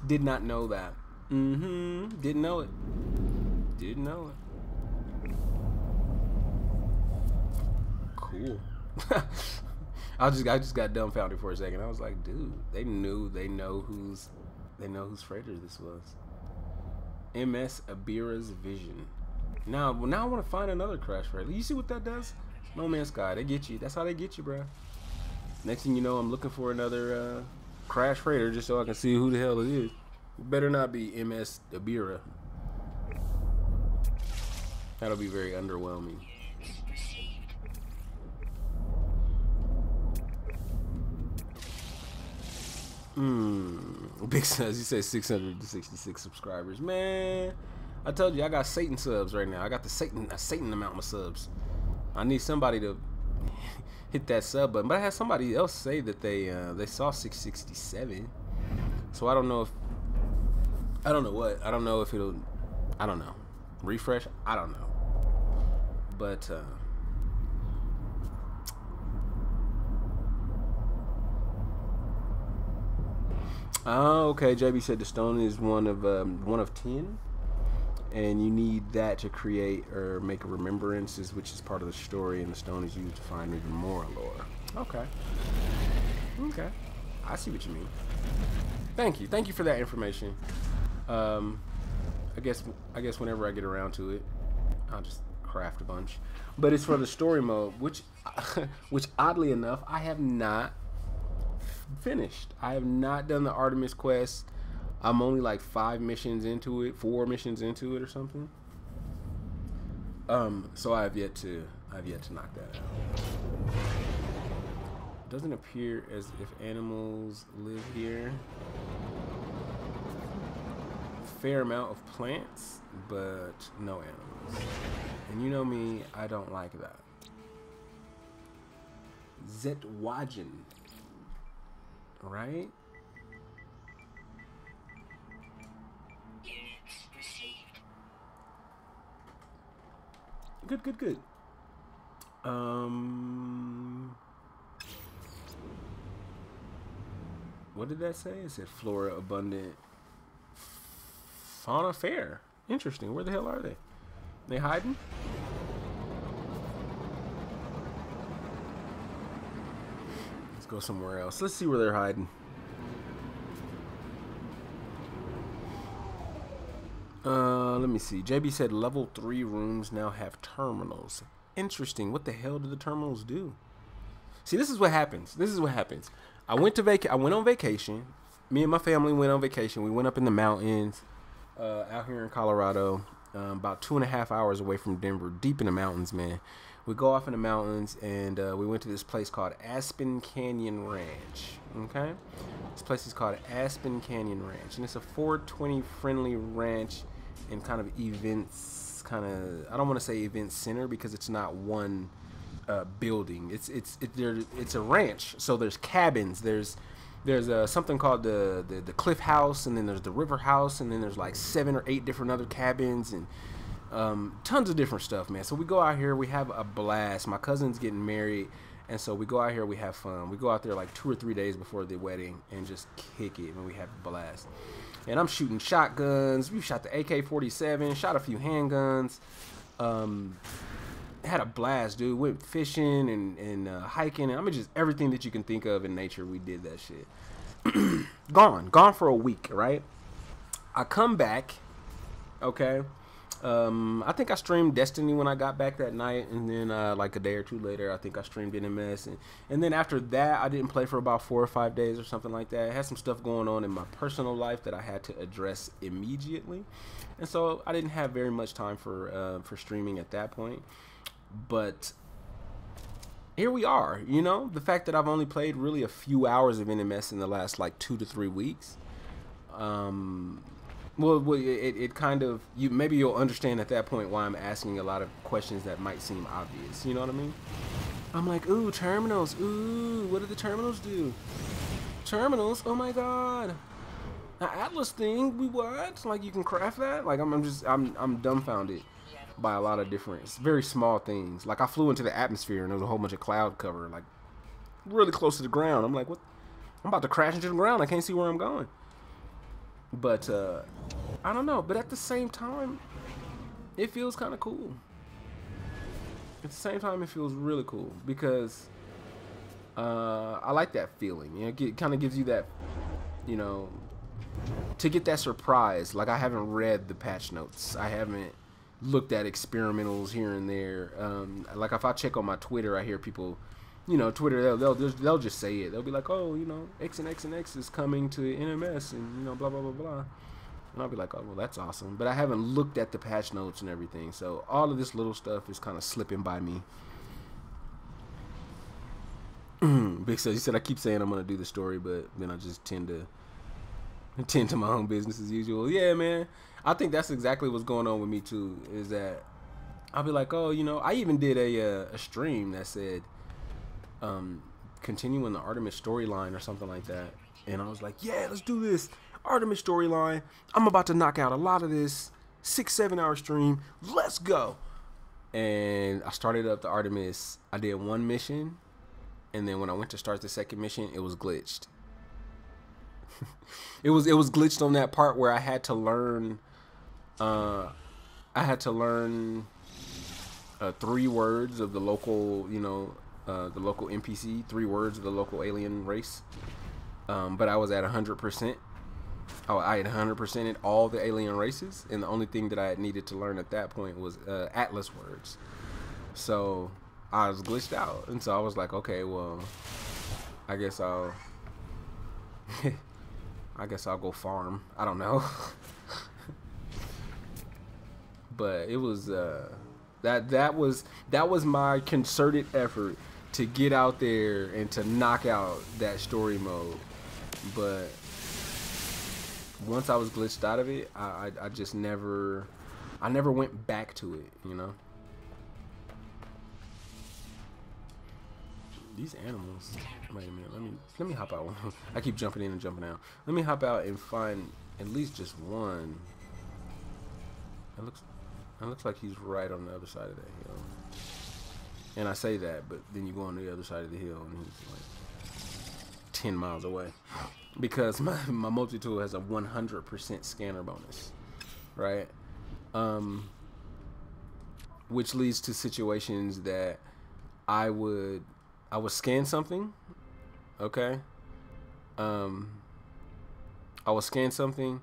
Did not know that. Didn't know it. Didn't know it. Cool. I just got dumbfounded for a second. I was like, dude, they know whose freighter this was. MS Abira's Vision. Now I want to find another crash freighter. You see what that does? No Man's Sky. They get you. That's how they get you, bro. Next thing you know, I'm looking for another crash freighter just so I can see who the hell it is. It better not be MS Abira. That'll be very underwhelming. Big says he said 666 subscribers. Man, I told you I got Satan subs right now. I got a Satan amount of subs. I need somebody to hit that sub button. But I had somebody else say that they saw 667. So I don't know if it'll refresh. I don't know. But oh, okay. JB said the stone is one of 10. and you need that to create or make a remembrances, which is part of the story, and the stone is used to find even more lore. Okay. Okay. I see what you mean. Thank you. Thank you for that information. I guess whenever I get around to it, I'll just craft a bunch. But it's for the story mode, which oddly enough, I have not finished. I have not done the Artemis quest. I'm only like 4 missions into it or something. So I have yet to knock that out. Doesn't appear as if animals live here. Fair amount of plants, but no animals. And you know me, I don't like that. Zetwagen, right? Units received. Good. What did that say? It said flora abundant, fauna fair. Interesting. Where the hell are they? They hiding? Let's go somewhere else. Let's see where they're hiding. Let me see. JB said level 3 rooms now have terminals. Interesting. What the hell do the terminals do? See, this is what happens. I went on vacation. Me and my family went on vacation. We went up in the mountains, out here in Colorado, about 2.5 hours away from Denver, deep in the mountains, man. We go off in the mountains, and we went to this place called Aspen Canyon Ranch. Okay, this place is called Aspen Canyon Ranch, and it's a 420 friendly ranch and kind of events. I don't want to say event center because it's not one building. It's a ranch, so there's cabins. There's something called the Cliff House, and then there's the River House, and then there's like 7 or 8 different other cabins, and tons of different stuff, man. So we go out here, we have a blast. My cousin's getting married, and so we go out here, we have fun. We go out there like 2 or 3 days before the wedding and just kick it, and we have a blast. And I'm shooting shotguns. We shot the AK-47, shot a few handguns. Had a blast, dude. Went fishing and hiking, and I mean just everything that you can think of in nature. We did that shit. Gone for a week, right? I come back, okay. I think I streamed Destiny when I got back that night, and then like a day or 2 later, I think I streamed NMS, and then after that, I didn't play for about 4 or 5 days or something like that. I had some stuff going on in my personal life that I had to address immediately, and so I didn't have very much time for streaming at that point. But here we are, you know, the fact that I've only played really a few hours of NMS in the last like 2 to 3 weeks. Well, it kind of, maybe you'll understand at that point why I'm asking a lot of questions that might seem obvious. You know what I mean? I'm like, ooh, terminals. Ooh, what do the terminals do? Terminals? Oh my god. An Atlas thing? We what? Like you can craft that? Like I'm dumbfounded by a lot of different, very small things. Like I flew into the atmosphere and there was a whole bunch of cloud cover, like really close to the ground. I'm like, what? I'm about to crash into the ground. I can't see where I'm going. But I don't know. But at the same time, it feels kind of cool. At the same time, it feels really cool because I like that feeling. You know, it kind of gives you that, you know, to get that surprise. Like I haven't read the patch notes. I haven't looked at experimentals here and there. Like if I check on my Twitter, I hear people, you know, Twitter, they'll just say it. They'll be like, oh, you know, X and X and X is coming to NMS, and you know, blah blah blah blah. And I'll be like, oh, well, that's awesome. But I haven't looked at the patch notes and everything, so all of this little stuff is kind of slipping by me. Because he said I keep saying I'm gonna do the story, but then I just tend to my own business as usual. Yeah, man. I think that's exactly what's going on with me too. Is that I'll be like, oh, you know, I even did a stream that said, continuing the Artemis storyline or something like that, and I was like, yeah, let's do this Artemis storyline. I'm about to knock out a lot of this 6-7 hour stream. Let's go. And I started up the Artemis. I did 1 mission, and then when I went to start the 2nd mission, it was glitched. it was glitched on that part where I had to learn I had to learn 3 words of the local, the local NPC, 3 words of the local alien race. But I was at 100%. Oh, I had 100% in all the alien races, and the only thing that I had needed to learn at that point was Atlas words. So I was glitched out, and so I was like, okay, well, I guess I'll, I guess I'll go farm. I don't know, but it was that was my concerted effort to get out there and to knock out that story mode. But once I was glitched out of it, I just never went back to it, you know. These animals. Wait a minute. Let me hop out. I keep jumping in and jumping out. Let me hop out and find at least just one. It looks like he's right on the other side of that hill. And I say that, but then you go on the other side of the hill and he's like 10 miles away. Because my multi-tool has a 100% scanner bonus, right? Which leads to situations that I would scan something, okay? I would scan something,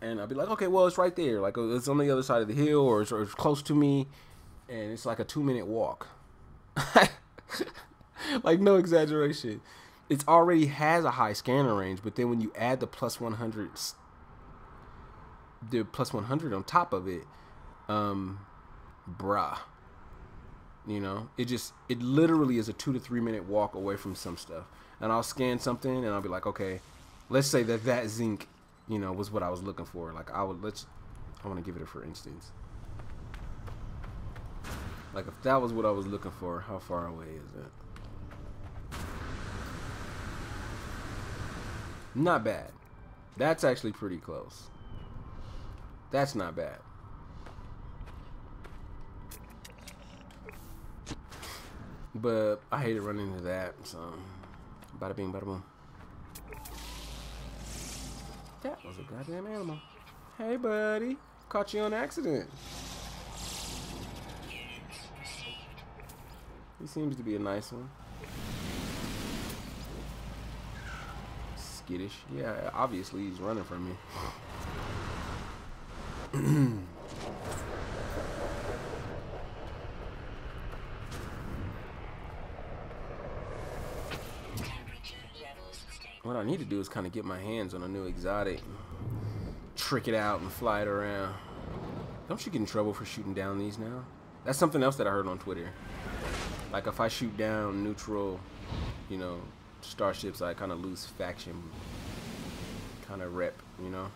and I'd be like, okay, well, it's right there. Like, it's on the other side of the hill, or it's close to me, and it's like a 2-minute walk. Like, no exaggeration. It already has a high scanner range, but then when you add the plus 100 on top of it, bruh, you know, it literally is a 2 to 3 minute walk away from some stuff. And I'll scan something and I'll be like, okay, let's say that zinc, you know, was what I was looking for. Like, I want to give it a for instance. Like, if that was what I was looking for, how far away is it? Not bad. That's actually pretty close. That's not bad. But I hate running into that, so bada bing, bada boom. That was a goddamn animal. Hey, buddy. Caught you on accident. He seems to be a nice one. Skittish. Yeah, obviously he's running from me. What I need to do is kind of get my hands on a new exotic, trick it out and fly it around. Don't you get in trouble for shooting down these now? That's something else that I heard on Twitter. Like, if I shoot down neutral, you know, starships, I kind of lose faction kind of rep, you know.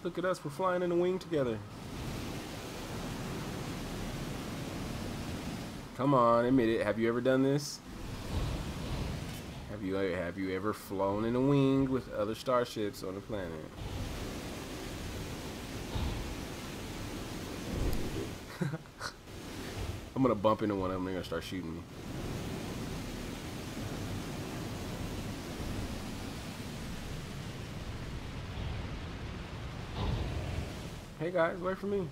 Look at us, we're flying in the wing together. Come on, admit it. Have you ever done this? Have you ever flown in a wing with other starships on the planet? I'm gonna bump into one of them. They're gonna start shooting me. Hey guys, wait for me.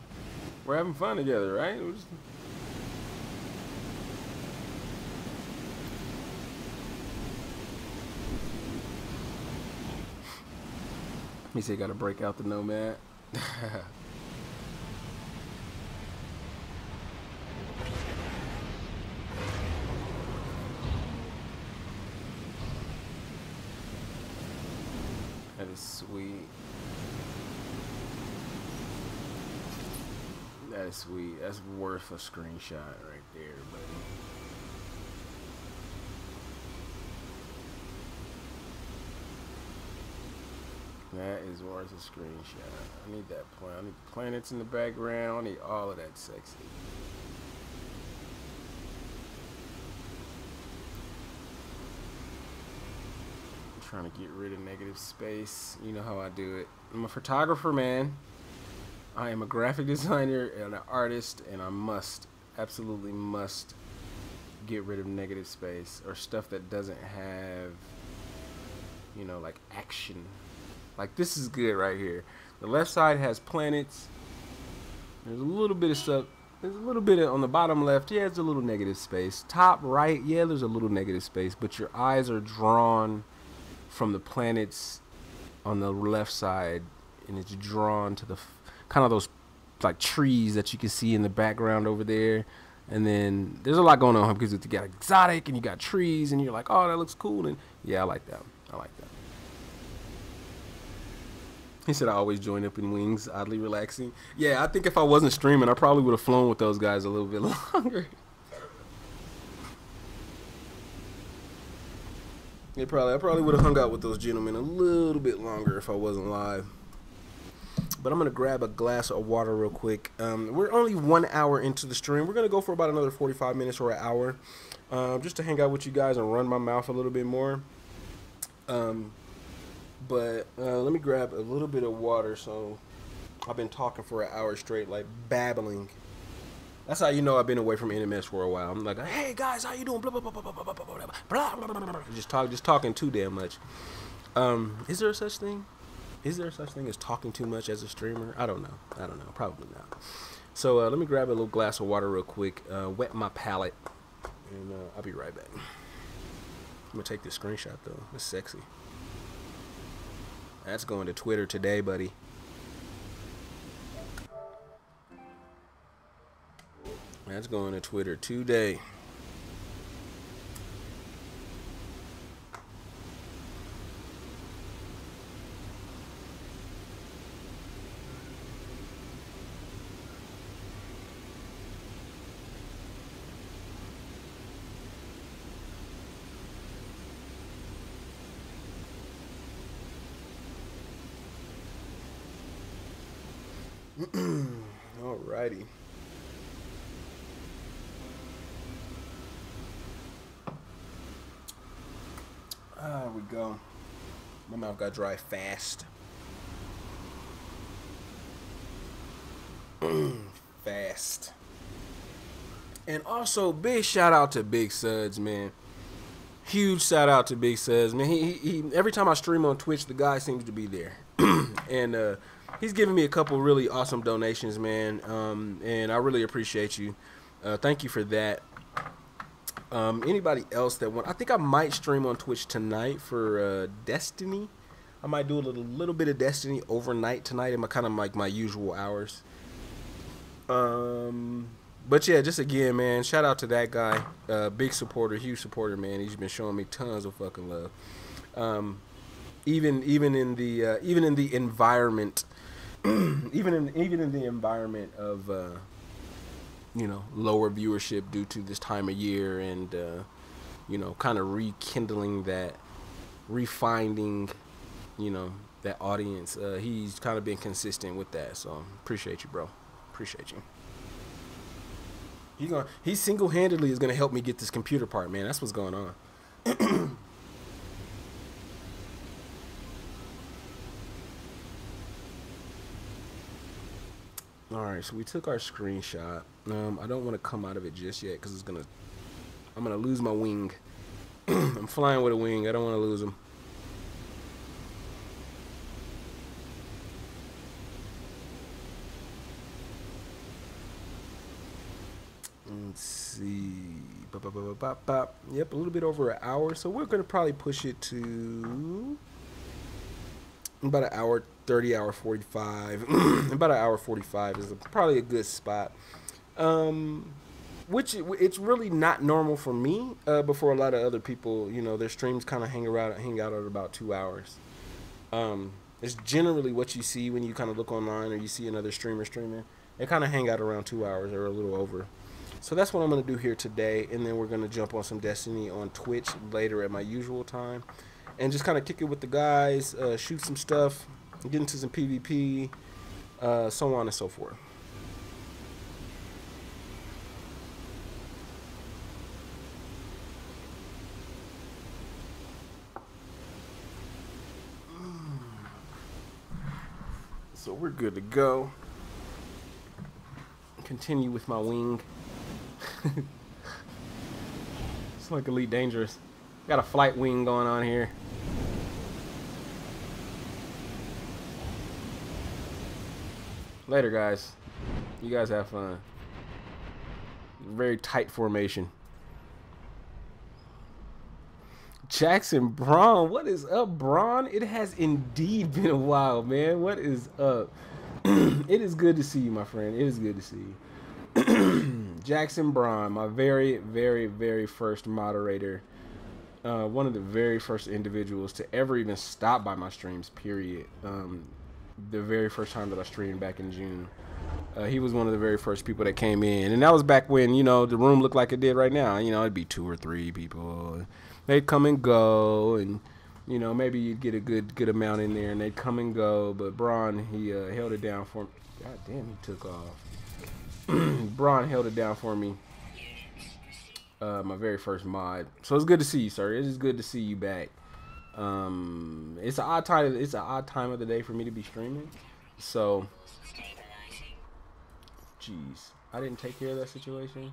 We're having fun together, right? Let me say, gotta break out the Nomad. That is sweet. That is sweet. That's worth a screenshot right there, buddy. That is worth a screenshot. I need that planet. I need planets in the background. I need all of that sexy. I'm trying to get rid of negative space. You know how I do it. I'm a photographer, man. I am a graphic designer and an artist, and I must, absolutely must, get rid of negative space or stuff that doesn't have, you know, like action. Like this is good right here. The left side has planets. There's a little bit of stuff. There's a little bit of, on the bottom left, yeah, it's a little negative space. Top right, yeah, there's a little negative space, but your eyes are drawn from the planets on the left side, and it's drawn to the kind of those like trees that you can see in the background over there. And then there's a lot going on because you got exotic and you got trees, and you're like, oh, that looks cool. And yeah, I like that. I like that. He said I always join up in wings, oddly relaxing. Yeah, I think if I wasn't streaming, I probably would have flown with those guys a little bit longer. I probably would have hung out with those gentlemen a little bit longer if I wasn't live. But I'm going to grab a glass of water real quick. We're only 1 hour into the stream. We're going to go for about another 45 minutes or an hour. Just to hang out with you guys and run my mouth a little bit more. But let me grab a little bit of water. So I've been talking for an hour straight, like babbling. That's how you know I've been away from NMS for a while. I'm like, hey guys, how you doing? Blah blah blah blah blah blah blah blah blah blah. Just talking too damn much. Is there such thing? Is there such thing as talking too much as a streamer? I don't know. Probably not. So let me grab a little glass of water real quick. Wet my palate, and I'll be right back. I'm gonna take this screenshot though. It's sexy. That's going to Twitter today, buddy. That's going to Twitter today. Alrighty. There we go. My mouth got dry fast. Fast. And also, big shout out to Big Suds, man. Huge shout out to Big Suds, man. He every time I stream on Twitch, the guy seems to be there. And he's giving me a couple really awesome donations, man. And I really appreciate you. Thank you for that. Anybody else that want? I think I might stream on Twitch tonight for Destiny. I might do a little bit of Destiny overnight tonight in my kind of like my usual hours. But yeah, just again, man, shout out to that guy. Big supporter, huge supporter, man. He's been showing me tons of fucking love. Even in the environment, even in the environment of you know, lower viewership due to this time of year, and you know, kind of rekindling that, refinding, you know, that audience. He's kind of been consistent with that, so appreciate you, bro. Appreciate you. He single-handedly is gonna help me get this computer part, man. That's what's going on. All right, so we took our screenshot. I don't want to come out of it just yet because I'm gonna lose my wing. I'm flying with a wing. I don't want to lose him. Let's see. Yep, a little bit over an hour. So we're gonna probably push it to about an hour 30, hour 45. About an hour 45 is probably a good spot. Which it's really not normal for me, but for a lot of other people, you know, their streams kind of hang out at about 2 hours. It's generally what you see when you kind of look online or you see another streamer streaming. They kind of hang out around 2 hours or a little over. So that's what I'm going to do here today, and then we're going to jump on some Destiny on Twitch later at my usual time, and just kind of kick it with the guys, shoot some stuff, get into some PvP, so on and so forth. So we're good to go. Continue with my wing. It's like Elite Dangerous. Got a flight wing going on here. Later, guys. You guys have fun. Very tight formation. Jackson Braun, what is up, Braun? It has indeed been a while, man. What is up? It is good to see you, my friend. It is good to see you. Jackson Braun, my very, very, very first moderator. One of the very first individuals to ever even stop by my streams, period. The very first time that I streamed back in June. He was one of the very first people that came in. And that was back when, you know, the room looked like it did right now. You know, it'd be 2 or 3 people. They'd come and go, and you know, maybe you'd get a good amount in there, and they'd come and go. But Braun, he held it down for me. God damn, he took off. Braun held it down for me. My very first mod. So it's good to see you, sir. It is good to see you back. It's an odd time. It's an odd time of the day for me to be streaming. So, jeez, I didn't take care of that situation.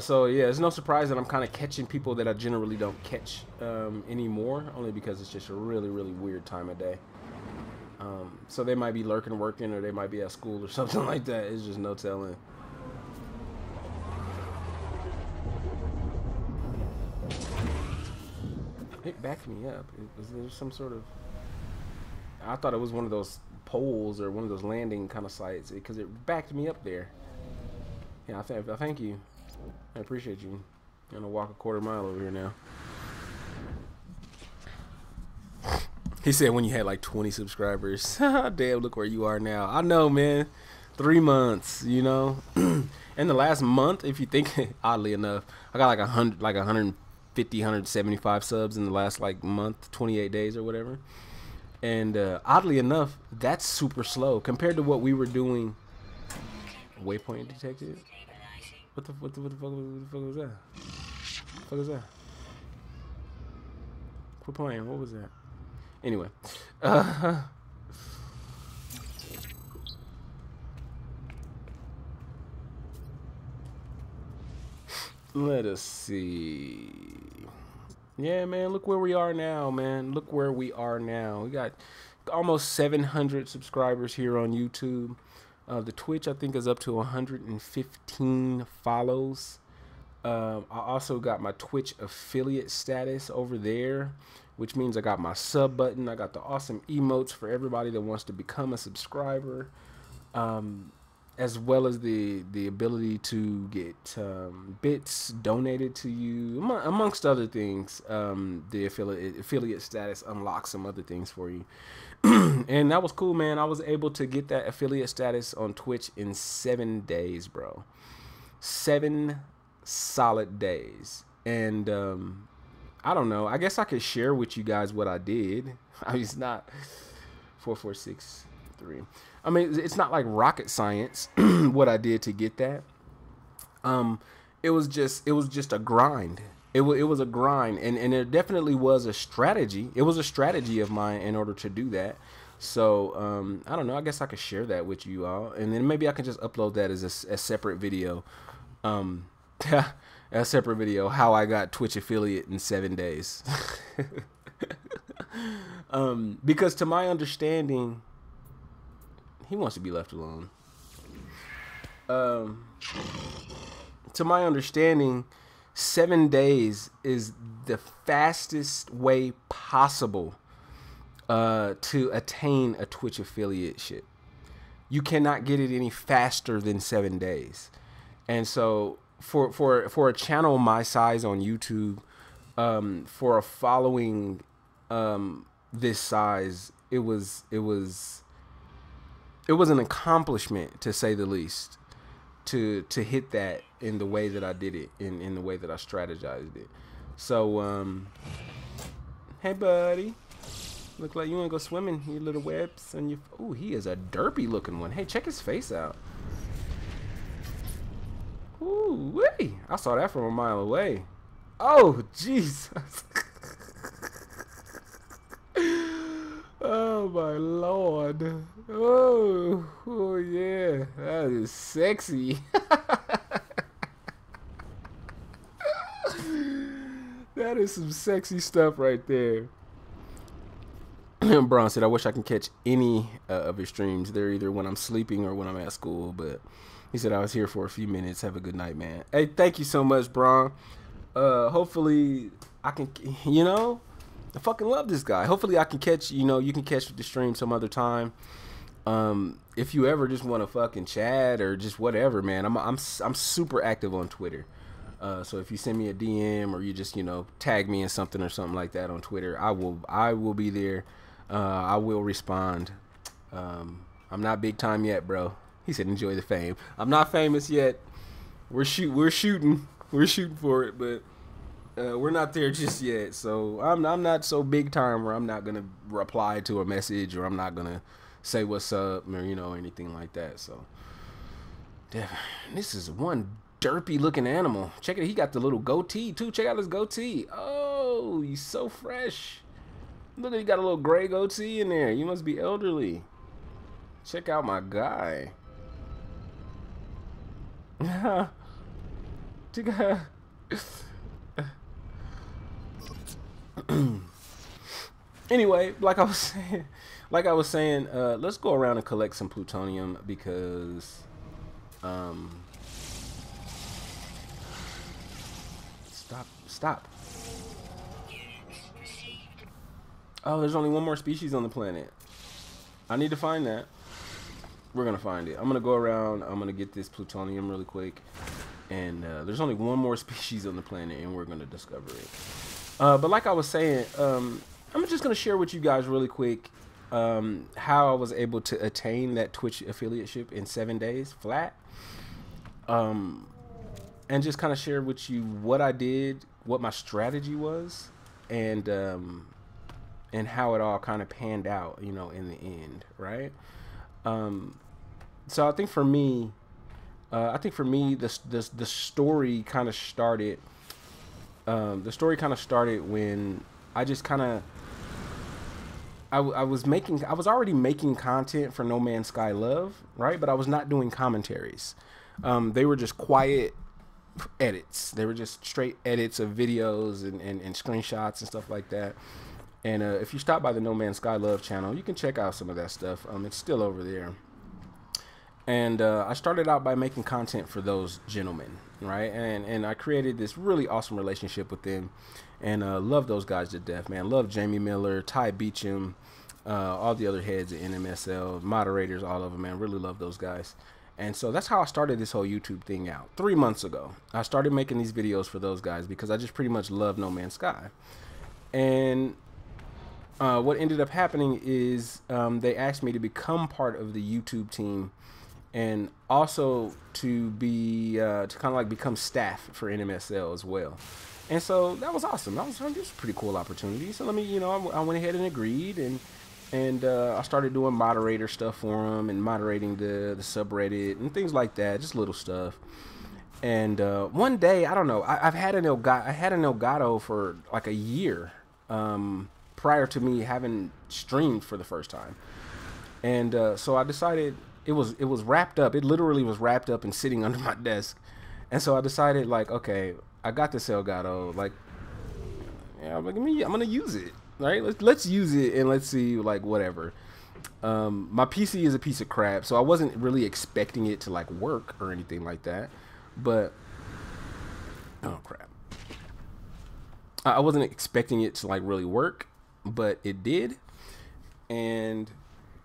So yeah, it's no surprise that I'm kind of catching people that I generally don't catch anymore, only because it's just a really, really weird time of day. So they might be lurking, working, or they might be at school or something like that. It's just no telling. It backed me up. Was there some sort of... I thought it was one of those poles or one of those landing kind of sites, because it backed me up there. Yeah, I thank you. I appreciate you. I'm gonna walk a quarter-mile over here now. He said when you had like 20 subscribers. Damn, look where you are now. I know, man. 3 months, you know. In the last month, if you think, oddly enough, I got like 150, 175 subs in the last like month, 28 days or whatever. And oddly enough, that's super slow compared to what we were doing. Waypoint detected. What the fuck was that? What the fuck was that? Quit playing. What was that? Anyway. Let us see. Yeah, man, look where we are now, man. Look where we are now. We got almost 700 subscribers here on YouTube. The Twitch, I think, is up to 115 follows. I also got my Twitch affiliate status over there, which means I got my sub button. I got the awesome emotes for everybody that wants to become a subscriber, as well as the ability to get bits donated to you, amongst other things. The affiliate status unlocks some other things for you. And that was cool, man. I was able to get that affiliate status on Twitch in 7 days, bro. 7 solid days. And I don't know. I guess I could share with you guys what I did. I mean, it's not 4463. I mean, it's not like rocket science what I did to get that. It was just a grind. It was a grind, and it definitely was a strategy. It was a strategy of mine in order to do that. So I don't know. I guess I could share that with you all, and then maybe I can just upload that as a separate video. A separate video, how I got Twitch affiliate in 7 days. Because to my understanding, he wants to be left alone. To my understanding, 7 days is the fastest way possible to attain a Twitch affiliateship. You cannot get it any faster than 7 days. And so for a channel my size on YouTube, for a following this size, it was an accomplishment, to say the least, to hit that in the way that I did it, in the way that I strategized it. So hey buddy, look like you wanna go swimming, you little webs and you. Ooh, he is a derpy looking one. Hey, check his face out. Ooh wee, I saw that from a mile away. Oh Jesus. Oh my Lord. Oh yeah, that is sexy. That is some sexy stuff right there. Braun said, I wish I can catch any of your streams. They're either when I'm sleeping or when I'm at school. But he said, I was here for a few minutes. Have a good night, man. Hey, thank you so much, Braun. Hopefully I can, I fucking love this guy. Hopefully I can catch, you can catch the stream some other time. If you ever just want to fucking chat or just whatever, man, I'm super active on Twitter. So if you send me a DM or you just, tag me in something or something like that on Twitter, I will be there. I will respond. I'm not big time yet, bro. He said, enjoy the fame. I'm not famous yet. We're shooting for it, but we're not there just yet. So I'm not so big time where I'm not gonna reply to a message or I'm not gonna say what's up or anything like that. So this is one derpy looking animal. Check it. He got the little goatee too. Check out his goatee. Oh, he's so fresh. Look, he got a little gray goatee in there. You must be elderly. Check out my guy. Anyway, like I was saying, let's go around and collect some plutonium because stop. Oh, there's only one more species on the planet. I need to find that. We're gonna find it. I'm gonna go around. I'm gonna get this plutonium really quick. And there's only one more species on the planet, and we're gonna discover it. But like I was saying, I'm just gonna share with you guys really quick how I was able to attain that Twitch affiliateship in 7 days flat. And just kind of share with you what I did, what my strategy was, and how it all kind of panned out, in the end, right? So I think for me, the story kind of started. The story kind of started when I just kind of I was already making content for No Man's Sky Love, right? But I was not doing commentaries. They were just quiet edits. They were just straight edits of videos and screenshots and stuff like that. And if you stop by the No Man's Sky Love channel, you can check out some of that stuff. It's still over there. And I started out by making content for those gentlemen, right? And I created this really awesome relationship with them, and love those guys to death, man. Love Jamie Miller, Ty Beecham, all the other heads at NMSL, moderators, all of them, man. Really love those guys. And so that's how I started this whole YouTube thing out. 3 months ago, I started making these videos for those guys because I just pretty much love No Man's Sky. And what ended up happening is they asked me to become part of the YouTube team, and also to be to kind of like become staff for NMSL as well. And so that was awesome. That was a pretty cool opportunity. So let me, I went ahead and agreed, and I started doing moderator stuff for them and moderating the subreddit and things like that, just little stuff. And one day, I don't know, I had an Elgato for like a year prior to me having streamed for the first time. And so I decided it was wrapped up. It literally was wrapped up and sitting under my desk. And so I decided, like, okay, I got this Elgato. Like, yeah, I'm gonna use it, right? Let's use it and let's see, like, whatever. My PC is a piece of crap, so I wasn't really expecting it to like work or anything like that. But oh crap, I wasn't expecting it to like really work, but it did. And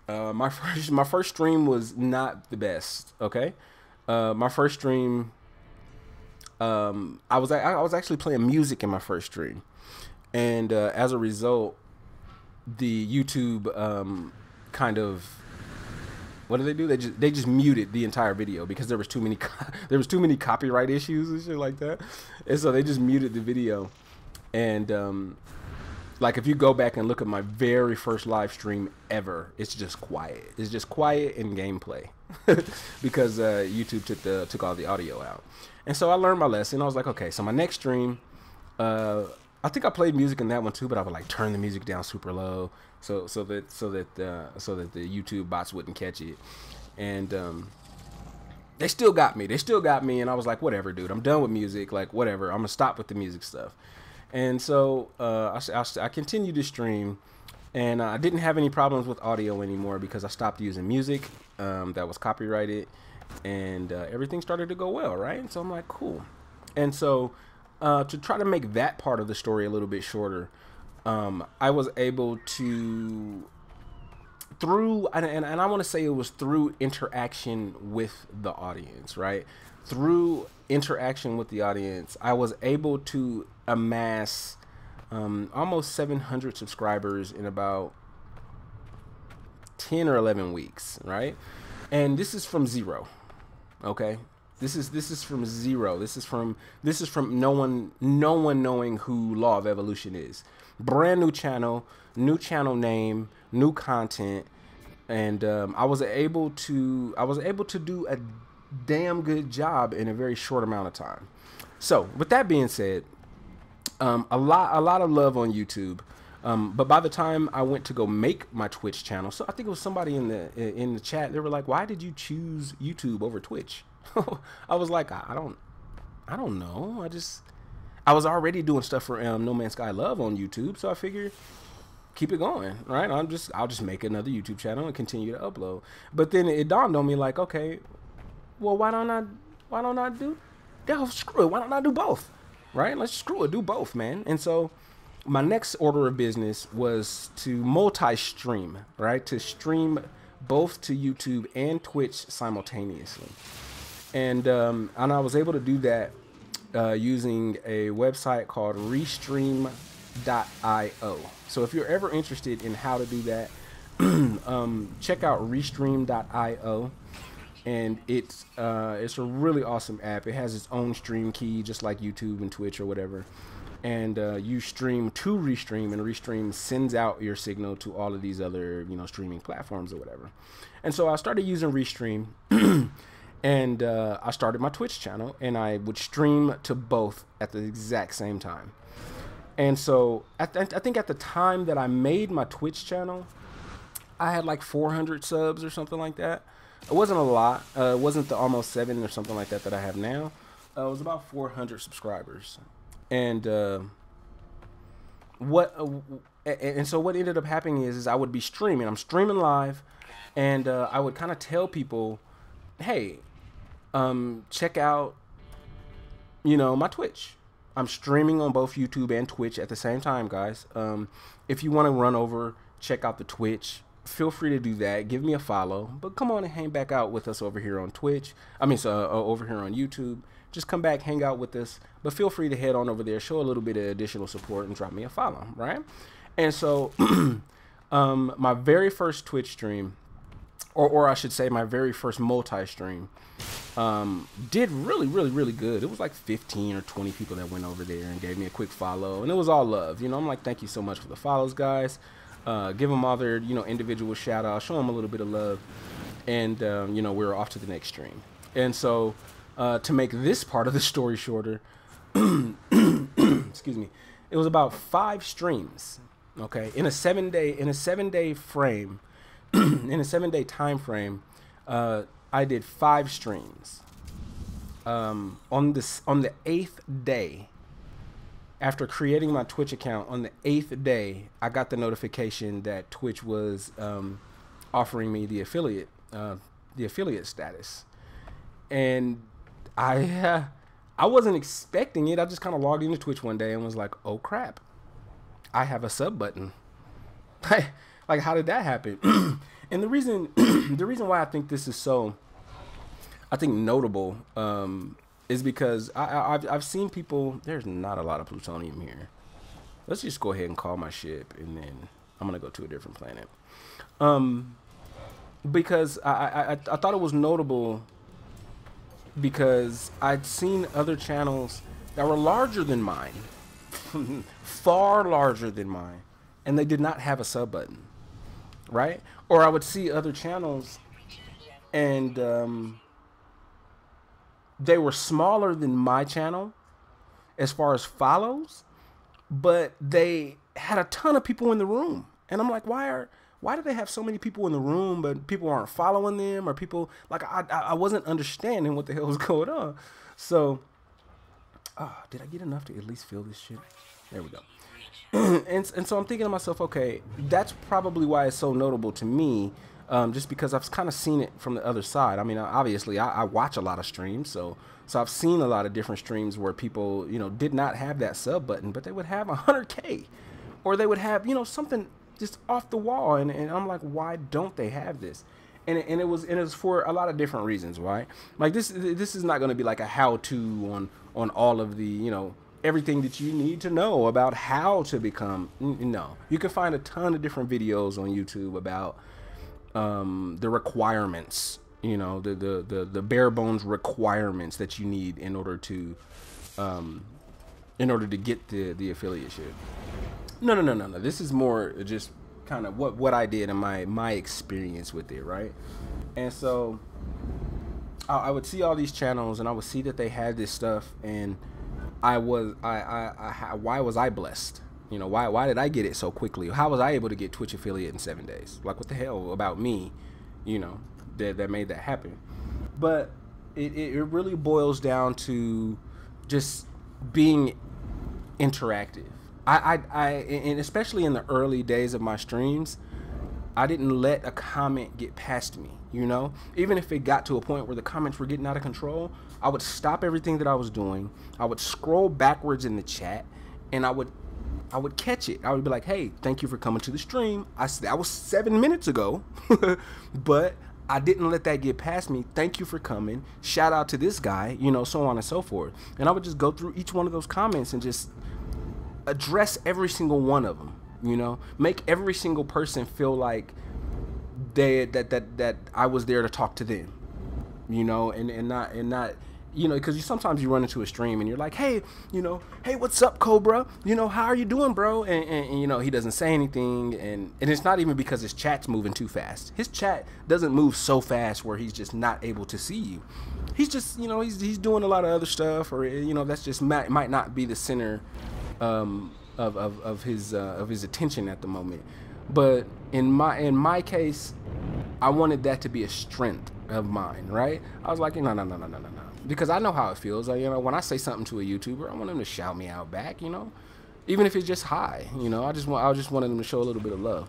my first stream was not the best. Okay, my first stream, I was actually playing music in my first stream, and as a result, the YouTube kind of, what did they do? They just muted the entire video because there was too many copyright issues and shit like that, and so they just muted the video. And like, if you go back and look at my very first live stream ever, it's just quiet. It's just quiet in gameplay because YouTube took all the audio out. And so I learned my lesson. I was like, okay, so my next stream, I think I played music in that one too, but I would like turn the music down super low so that the YouTube bots wouldn't catch it. And they still got me. And I was like, whatever, dude. I'm done with music. Like, whatever. I'm gonna stop with the music stuff. And so I continued to stream, And I didn't have any problems with audio anymore because I stopped using music that was copyrighted, and everything started to go well, right? And so I'm like, cool. And so to try to make that part of the story a little bit shorter, I was able to, through, and I want to say it was through interaction with the audience, right? Through interaction with the audience, I was able to amass almost 700 subscribers in about 10 or 11 weeks, right? And this is from zero, okay? This is from zero. This is from no one knowing who Law of Evolution is. Brand new channel name, new content, and I was able to do a damn good job in a very short amount of time. So with that being said, a lot of love on YouTube. But by the time I went to go make my Twitch channel, so I think it was somebody in the chat, they were like, "Why did you choose YouTube over Twitch?" I was like, I don't know. I was already doing stuff for No Man's Sky Love on YouTube, so I figured keep it going, right? I'll just make another YouTube channel and continue to upload. But then it dawned on me, like, okay, well, why don't I do? Screw it. Why don't I do both? Right? Let's screw it. Do both, man. And so my next order of business was to multi-stream, right? To stream both to YouTube and Twitch simultaneously. And I was able to do that using a website called Restream.io. So if you're ever interested in how to do that, check out Restream.io. And it's a really awesome app. It has its own stream key, just like YouTube and Twitch or whatever. And you stream to Restream, and Restream sends out your signal to all of these other, streaming platforms or whatever. And so I started using Restream, and I started my Twitch channel, and I would stream to both at the exact same time. And so I think at the time that I made my Twitch channel, I had like 400 subs or something like that. It wasn't a lot. It wasn't the almost 7 or something like that I have now. It was about 400 subscribers. And so what ended up happening is I would be streaming. I'm streaming live, and I would kind of tell people, hey, check out, my Twitch. I'm streaming on both YouTube and Twitch at the same time, guys. If you want to run over, check out the Twitch, feel free to do that. Give me a follow, but come on and hang back out with us over here on Twitch. Over here on YouTube. Just come back, hang out with us, but feel free to head on over there, show a little bit of additional support, and drop me a follow, right? And so my very first Twitch stream, or I should say my very first multi-stream, did really good. It was like 15 or 20 people that went over there and gave me a quick follow, and it was all love. I'm like, thank you so much for the follows, guys. Give them all their individual shout out, show them a little bit of love, and we're off to the next stream. And so to make this part of the story shorter, excuse me, it was about 5 streams, okay, in a 7-day frame, in a 7-day time frame. I did 5 streams. On the 8th day, after creating my Twitch account, on the 8th day, I got the notification that Twitch was offering me the affiliate status, and I wasn't expecting it. I just kind of logged into Twitch one day and was like, oh crap, I have a sub button. Like, how did that happen? And the reason why I think this is so, notable, is because I've seen people. There's not a lot of plutonium here. Let's just go ahead and call my ship, and then I'm gonna go to a different planet. Because I thought it was notable because I'd seen other channels that were larger than mine, far larger than mine, and they did not have a sub button, right? Or I would see other channels and they were smaller than my channel as far as follows, but they had a ton of people in the room. And I'm like, why do they have so many people in the room, but people aren't following them, or people, like, I wasn't understanding what the hell was going on. So, did I get enough to at least fill this shit? There we go. And so I'm thinking to myself, okay, that's probably why it's so notable to me, just because I've kind of seen it from the other side. I mean, obviously, I watch a lot of streams, so I've seen a lot of different streams where people, did not have that sub button, but they would have 100K, or they would have, something just off the wall, and I'm like, why don't they have this? And it was for a lot of different reasons, right? Like this is not going to be like a how-to on all of the, everything that you need to know about how to become. No, you can find a ton of different videos on YouTube about the requirements, the bare bones requirements that you need in order to get the affiliateship. No. This is more just kind of what I did and my experience with it, right? And so I would see all these channels and I would see that they had this stuff, and why was I blessed? Why did I get it so quickly? How was I able to get Twitch affiliate in 7 days? Like, what the hell about me, that made that happen? But it really boils down to just being interactive. And especially in the early days of my streams, I didn't let a comment get past me, Even if it got to a point where the comments were getting out of control, I would stop everything that I was doing. I would scroll backwards in the chat, and I would catch it. I would be like, hey, thank you for coming to the stream. That was 7 minutes ago, but I didn't let that get past me. Thank you for coming. Shout out to this guy, so on and so forth. And I would just go through each one of those comments and just address every single one of them, make every single person feel like that I was there to talk to them, and not because sometimes you run into a stream and you're like, hey, hey, what's up, Cobra? How are you doing, bro? And he doesn't say anything, and it's not even because his chat's moving too fast. His chat doesn't move so fast where he's just not able to see you. He's just, he's doing a lot of other stuff, or that's just might not be the center of his attention at the moment. But in my case, I wanted that to be a strength of mine, right? I was like, no, because I know how it feels. When I say something to a YouTuber, I want them to shout me out back, even if it's just hi. I just wanted them to show a little bit of love.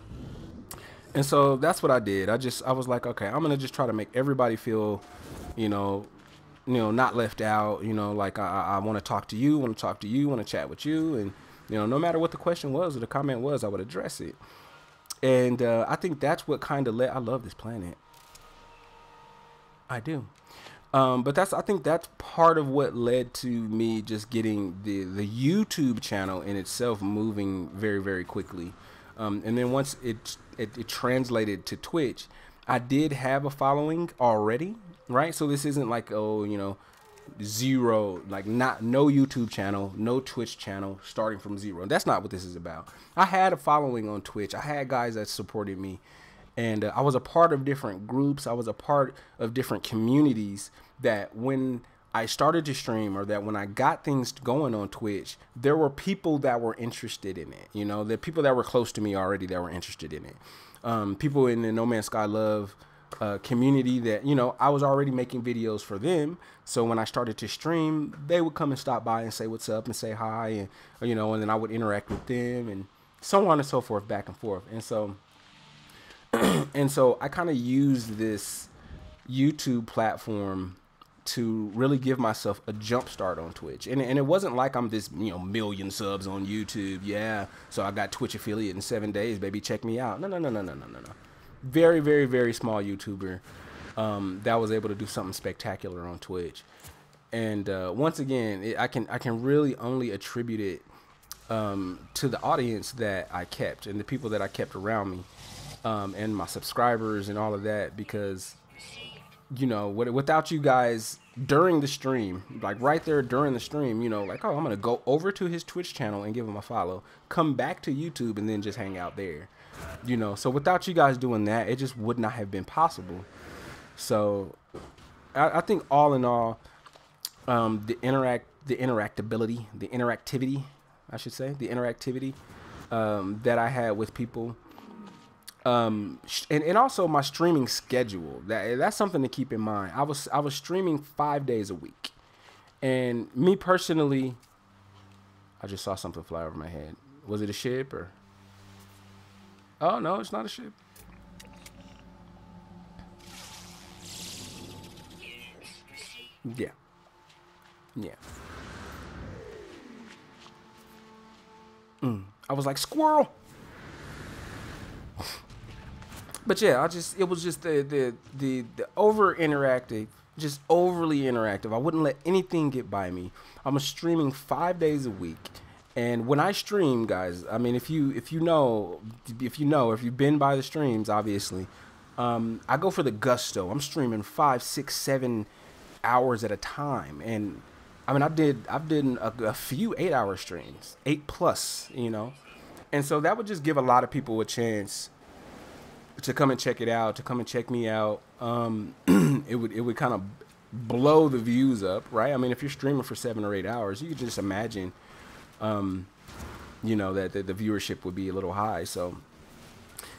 And so that's what I did. I was like, okay, I'm gonna just try to make everybody feel, not left out. Like I want to talk to you, want to chat with you, and no matter what the question was or the comment was, I would address it. And I think that's what kind of led. I love this planet. I do. But I think that's part of what led to me just getting the YouTube channel in itself moving very, very quickly. And then once it translated to Twitch, I did have a following already, right? So this isn't like, zero, like no YouTube channel, no Twitch channel, starting from zero. That's not what this is about. I had a following on Twitch. I had guys that supported me, and I was a part of different groups. I was a part of different communities that when I started to stream, or that when I got things going on Twitch, there were people that were interested in it. The people that were close to me already that were interested in it. People in the No Man's Sky Love community that, I was already making videos for them. So when I started to stream, they would come and stop by and say what's up and say hi, and, and then I would interact with them and so on and so forth, back and forth. And so I kind of used this YouTube platform to really give myself a jump start on Twitch. And it wasn't like I'm this, million subs on YouTube. Yeah. So I got Twitch affiliate in 7 days, baby. Check me out. No. Very, very, very small YouTuber that was able to do something spectacular on Twitch. And once again, I can really only attribute it to the audience that I kept and the people that I kept around me, and my subscribers and all of that, because without you guys during the stream, like right there during the stream, like, oh, I'm gonna go over to his Twitch channel and give him a follow, come back to YouTube, and then just hang out there. So without you guys doing that, it just would not have been possible. So I think all in all, the interactivity, that I had with people, and also my streaming schedule, that's something to keep in mind. I was streaming 5 days a week, and me personally, I just saw something fly over my head. Was it a ship or? Oh no, it's not a ship. Yeah. Yeah. I was like, squirrel. But yeah, it was just the over interactive, just overly interactive. I wouldn't let anything get by me. I'm streaming 5 days a week. And when I stream, guys, I mean, if you've been by the streams, obviously, I go for the gusto. I'm streaming 5, 6, 7 hours at a time, and I mean, I've did a few 8-hour streams, 8+, you know, and so that would just give a lot of people a chance to come and check it out, to come and check me out. It would kind of blow the views up, right? I mean, if you're streaming for 7 or 8 hours, you could just imagine, you know, that the viewership would be a little high. So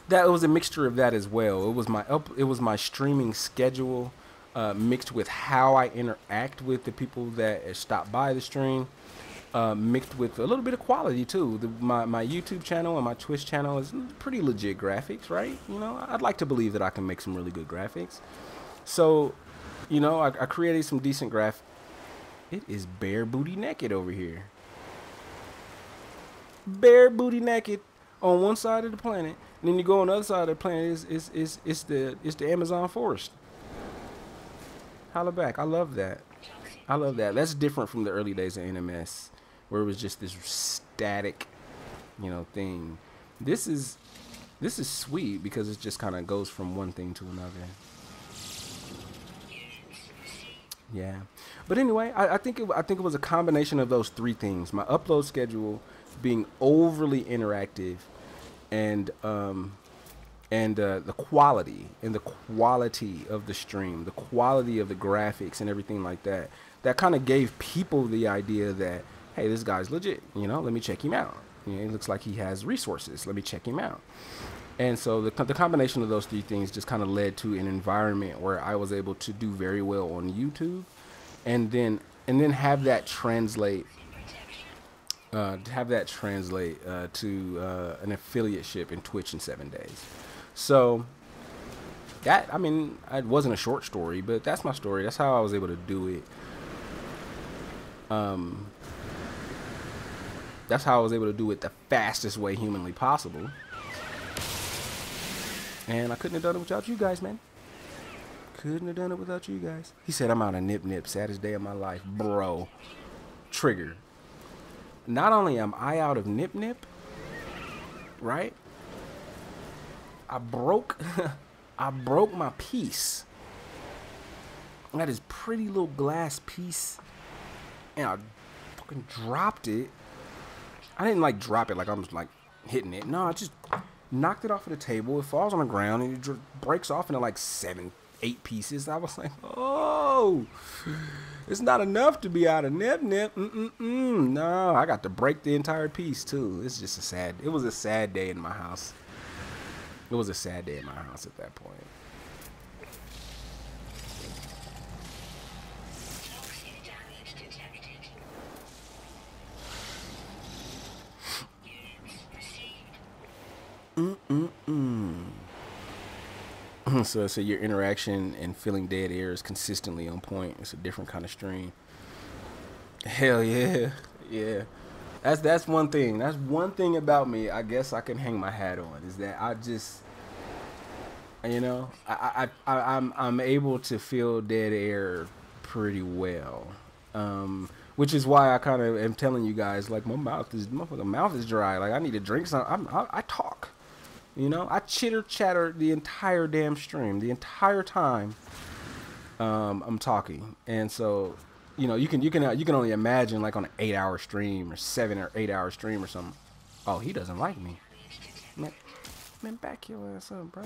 that was a mixture of that as well. It was my streaming schedule. Mixed with how I interact with the people that stop by the stream, mixed with a little bit of quality too. My YouTube channel and my Twitch channel is pretty legit graphics, right? You know, I'd like to believe that I can make some really good graphics. So, you know, I created some decent It is bare booty naked over here. Bare booty naked on one side of the planet, and then you go on the other side of the planet it's the Amazon forest. Holla back. I love that. I love that. That's different from the early days of NMS, where it was just this static, you know, thing. This is sweet because it just kind of goes from one thing to another. Yeah. But anyway, I think it was a combination of those three things: my upload schedule being overly interactive, and the quality of the stream, the quality of the graphics and everything like that, that kind of gave people the idea that, hey, this guy's legit, you know, let me check him out. You know, it looks like he has resources, let me check him out. And so the combination of those three things just kind of led to an environment where I was able to do very well on YouTube, and then have that translate to an affiliateship in Twitch in 7 days. So that, I mean, it wasn't a short story, but that's my story. That's how I was able to do it. That's how I was able to do it the fastest way humanly possible. And I couldn't have done it without you guys, man. Couldn't have done it without you guys. He said, I'm out of nip nip, saddest day of my life. Bro, trigger. Not only am I out of nip nip, right? I broke my piece. I had this pretty little glass piece, and I fucking dropped it. I didn't like drop it like I was like hitting it. No, I just knocked it off of the table. It falls on the ground and it breaks off into like 7, 8 pieces. I was like, oh, it's not enough to be out of nip nip. No, I got to break the entire piece too. It's just it was a sad day in my house. It was a sad day in my house at that point. So your interaction and filling dead air is consistently on point. It's a different kind of stream. Hell yeah, yeah. That's one thing. That's one thing about me. I guess I can hang my hat on is that I just, you know, I'm able to feel dead air pretty well, which is why I kind of am telling you guys, like, my mouth is dry. Like, I need to drink something. I talk, you know, I chitter chatter the entire damn stream, the entire time I'm talking, and so. You know, you can only imagine, like, on an 8-hour stream or 7 or 8-hour stream or something. Oh, he doesn't like me. Man, back your ass up, bro.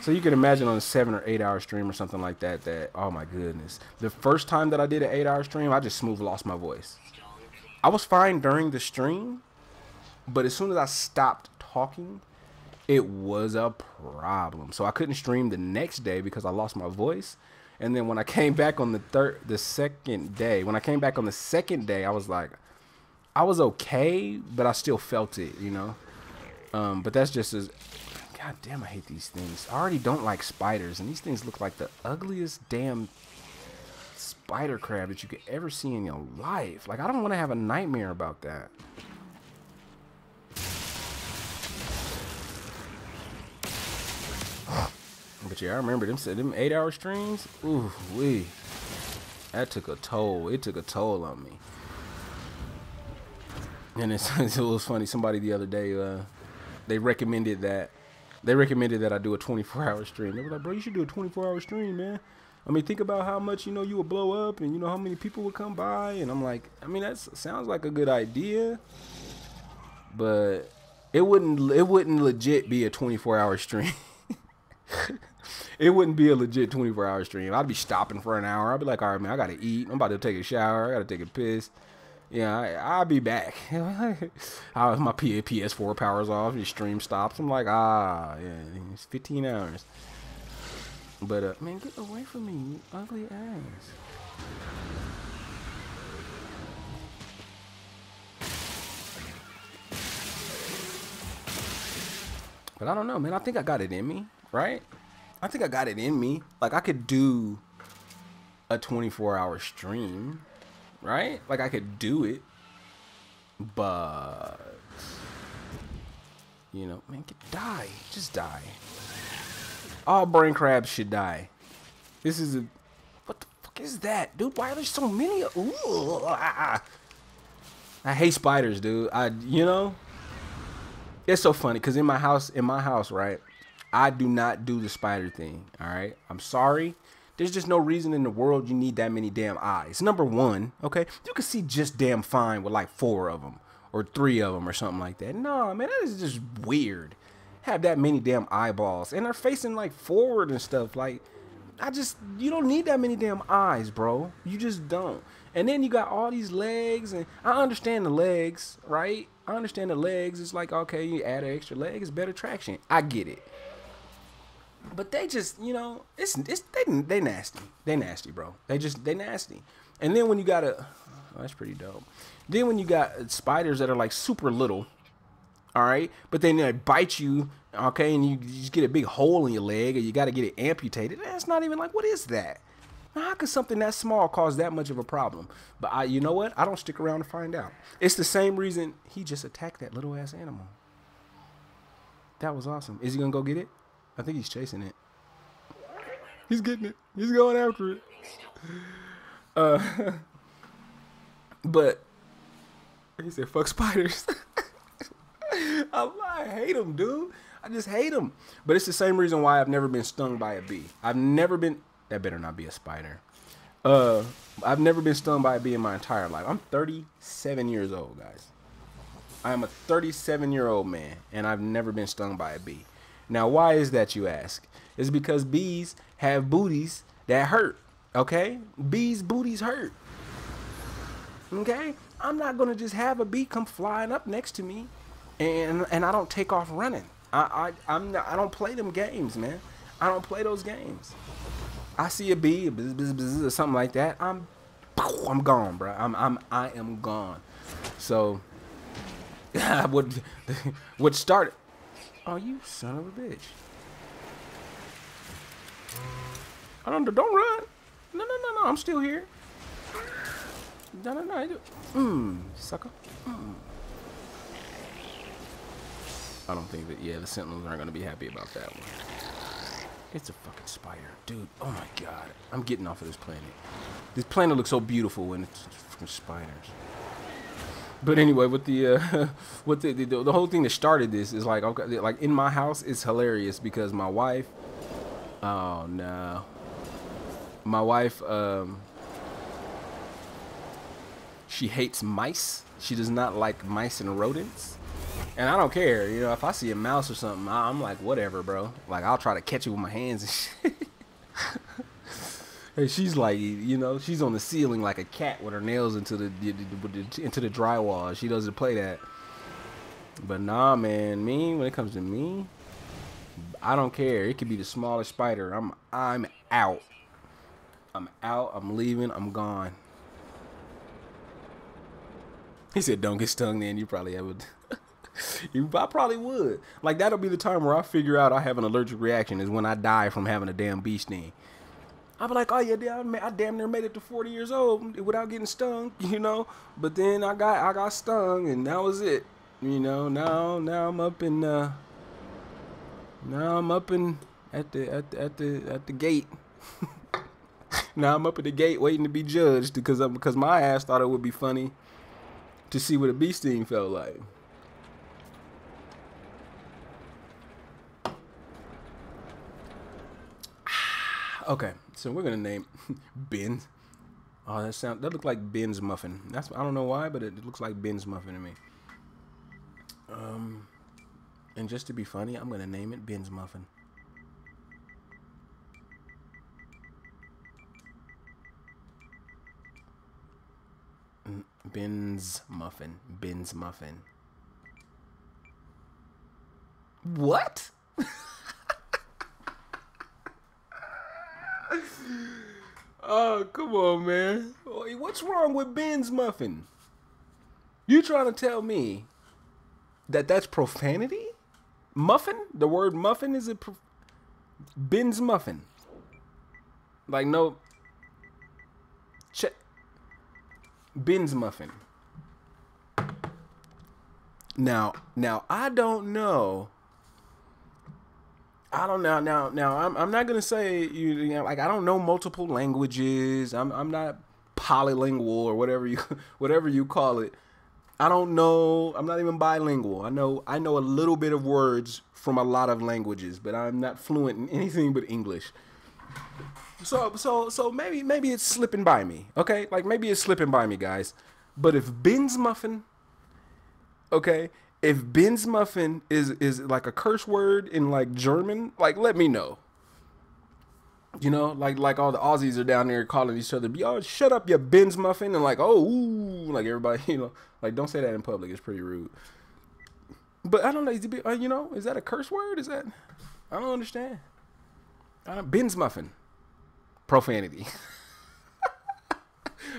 So you can imagine on a 7 or 8-hour stream or something like that, oh my goodness. The first time that I did an 8-hour stream, I just smooth lost my voice. I was fine during the stream, but as soon as I stopped talking, it was a problem. So I couldn't stream the next day because I lost my voice. And then when I came back on the second day, I was like, I was okay, but I still felt it, you know. But that's just as. God damn, I hate these things. I already don't like spiders, and these things look like the ugliest damn spider crab that you could ever see in your life. Like, I don't want to have a nightmare about that. But yeah, I remember them 8-hour streams. Ooh, wee. That took a toll. It took a toll on me. And it was funny. Somebody the other day, they recommended that I do a 24-hour stream. They were like, bro, you should do a 24-hour stream, man. I mean, think about how much, you know, you would blow up and, you know, how many people would come by. And I'm like, I mean, that sounds like a good idea. But it wouldn't legit be a 24-hour stream. It wouldn't be a legit 24-hour stream. I'd be stopping for an hour. I'd be like, all right, man, I got to eat. I'm about to take a shower. I got to take a piss. Yeah, I'll be back. My PS4 powers off. The stream stops. I'm like, yeah, it's 15 hours. But, man, get away from me, you ugly ass. But I don't know, man. I think I got it in me, right? I think I got it in me. Like, I could do a 24-hour stream, right? Like, I could do it. But, you know, man, die. Just die. All brain crabs should die. This is what the fuck is that, dude? Why are there so many? Ooh, I hate spiders, dude. You know, it's so funny because in my house, right, I do not do the spider thing. All right, I'm sorry. There's just no reason in the world you need that many damn eyes. Number one, okay, you can see just damn fine with like 4 of them or 3 of them or something like that. No, man, that is just weird. Have that many damn eyeballs and they're facing like forward and stuff. Like, you don't need that many damn eyes, bro. You just don't. And then you got all these legs, and I understand the legs, right? I understand the legs. It's like, okay, you add an extra leg, it's better traction. I get it. But they just, you know, they nasty. They nasty, bro. They nasty. And then when you got that's pretty dope. Then when you got spiders that are like super little, all right, but then they bite you, okay, and you just get a big hole in your leg, and you got to get it amputated. That's not even like, what is that? How could something that small cause that much of a problem? But you know what? I don't stick around to find out. It's the same reason he just attacked that little ass animal. That was awesome. Is he gonna go get it? I think he's chasing it. He's getting it. He's going after it. But he said, "Fuck spiders." I hate them, dude. I just hate them. But it's the same reason why I've never been stung by a bee. I've never been. That better not be a spider. I've never been stung by a bee in my entire life. I'm 37 years old, guys. I am a 37-year-old man, and I've never been stung by a bee. Now, why is that, you ask? It's because bees have booties that hurt, okay? Bees' booties hurt, okay? I'm not going to just have a bee come flying up next to me, and I don't take off running. I don't play them games, man. I don't play those games. I see a bee, or something like that. I'm gone, bro. I am gone. So, what started? Oh, you son of a bitch! Don't run! No! I'm still here. No! Sucker. I don't think that. Yeah, the Sentinels aren't gonna be happy about that one. It's a fucking spider, dude. Oh my god, I'm getting off of this planet. This planet looks so beautiful when it's fucking spiders. But anyway, with the whole thing that started this is like, okay, like in my house, it's hilarious because my wife. Oh no. My wife, she hates mice. She does not like mice and rodents. And I don't care, you know, if I see a mouse or something, I'm like, whatever, bro. Like, I'll try to catch it with my hands and shit. And she's like, you know, she's on the ceiling like a cat with her nails into the drywall. She doesn't play that. But nah, man, when it comes to me, I don't care. It could be the smallest spider. I'm out. I'm out. I'm leaving. I'm gone. He said, "Don't get stung." Then you probably have I probably would. Like that'll be the time where I figure out I have an allergic reaction is when I die from having a damn bee sting. I'll be like, oh yeah, I damn near made it to 40 years old without getting stung, you know. But then I got stung, and that was it, you know. Now I'm up in at the gate. Now I'm up at the gate waiting to be judged because my ass thought it would be funny to see what a bee sting felt like. Okay, so we're gonna name Ben. Oh, that looked like Ben's muffin. I don't know why, but it looks like Ben's muffin to me. And just to be funny, I'm gonna name it Ben's muffin. Ben's muffin. Ben's muffin. What? Oh, come on, man. What's wrong with Ben's muffin? You trying to tell me that that's profanity? Muffin? The word muffin is Ben's muffin. Like no. Ben's muffin. Now I don't know. I'm not gonna say you know, like I don't know multiple languages. I'm not polylingual or whatever you call it. I don't know. I'm not even bilingual. I know a little bit of words from a lot of languages, but I'm not fluent in anything but English. So maybe it's slipping by me. Okay, like maybe it's slipping by me, guys. But if Ben's muffin, okay. If Ben's muffin is like a curse word in like German, like let me know. You know, like all the Aussies are down there calling each other, "Yo, shut up, you Ben's muffin," and like, oh, ooh, like everybody, you know, like don't say that in public. It's pretty rude. But I don't know. You know, is that a curse word? Is that? I don't understand. Ben's muffin, profanity.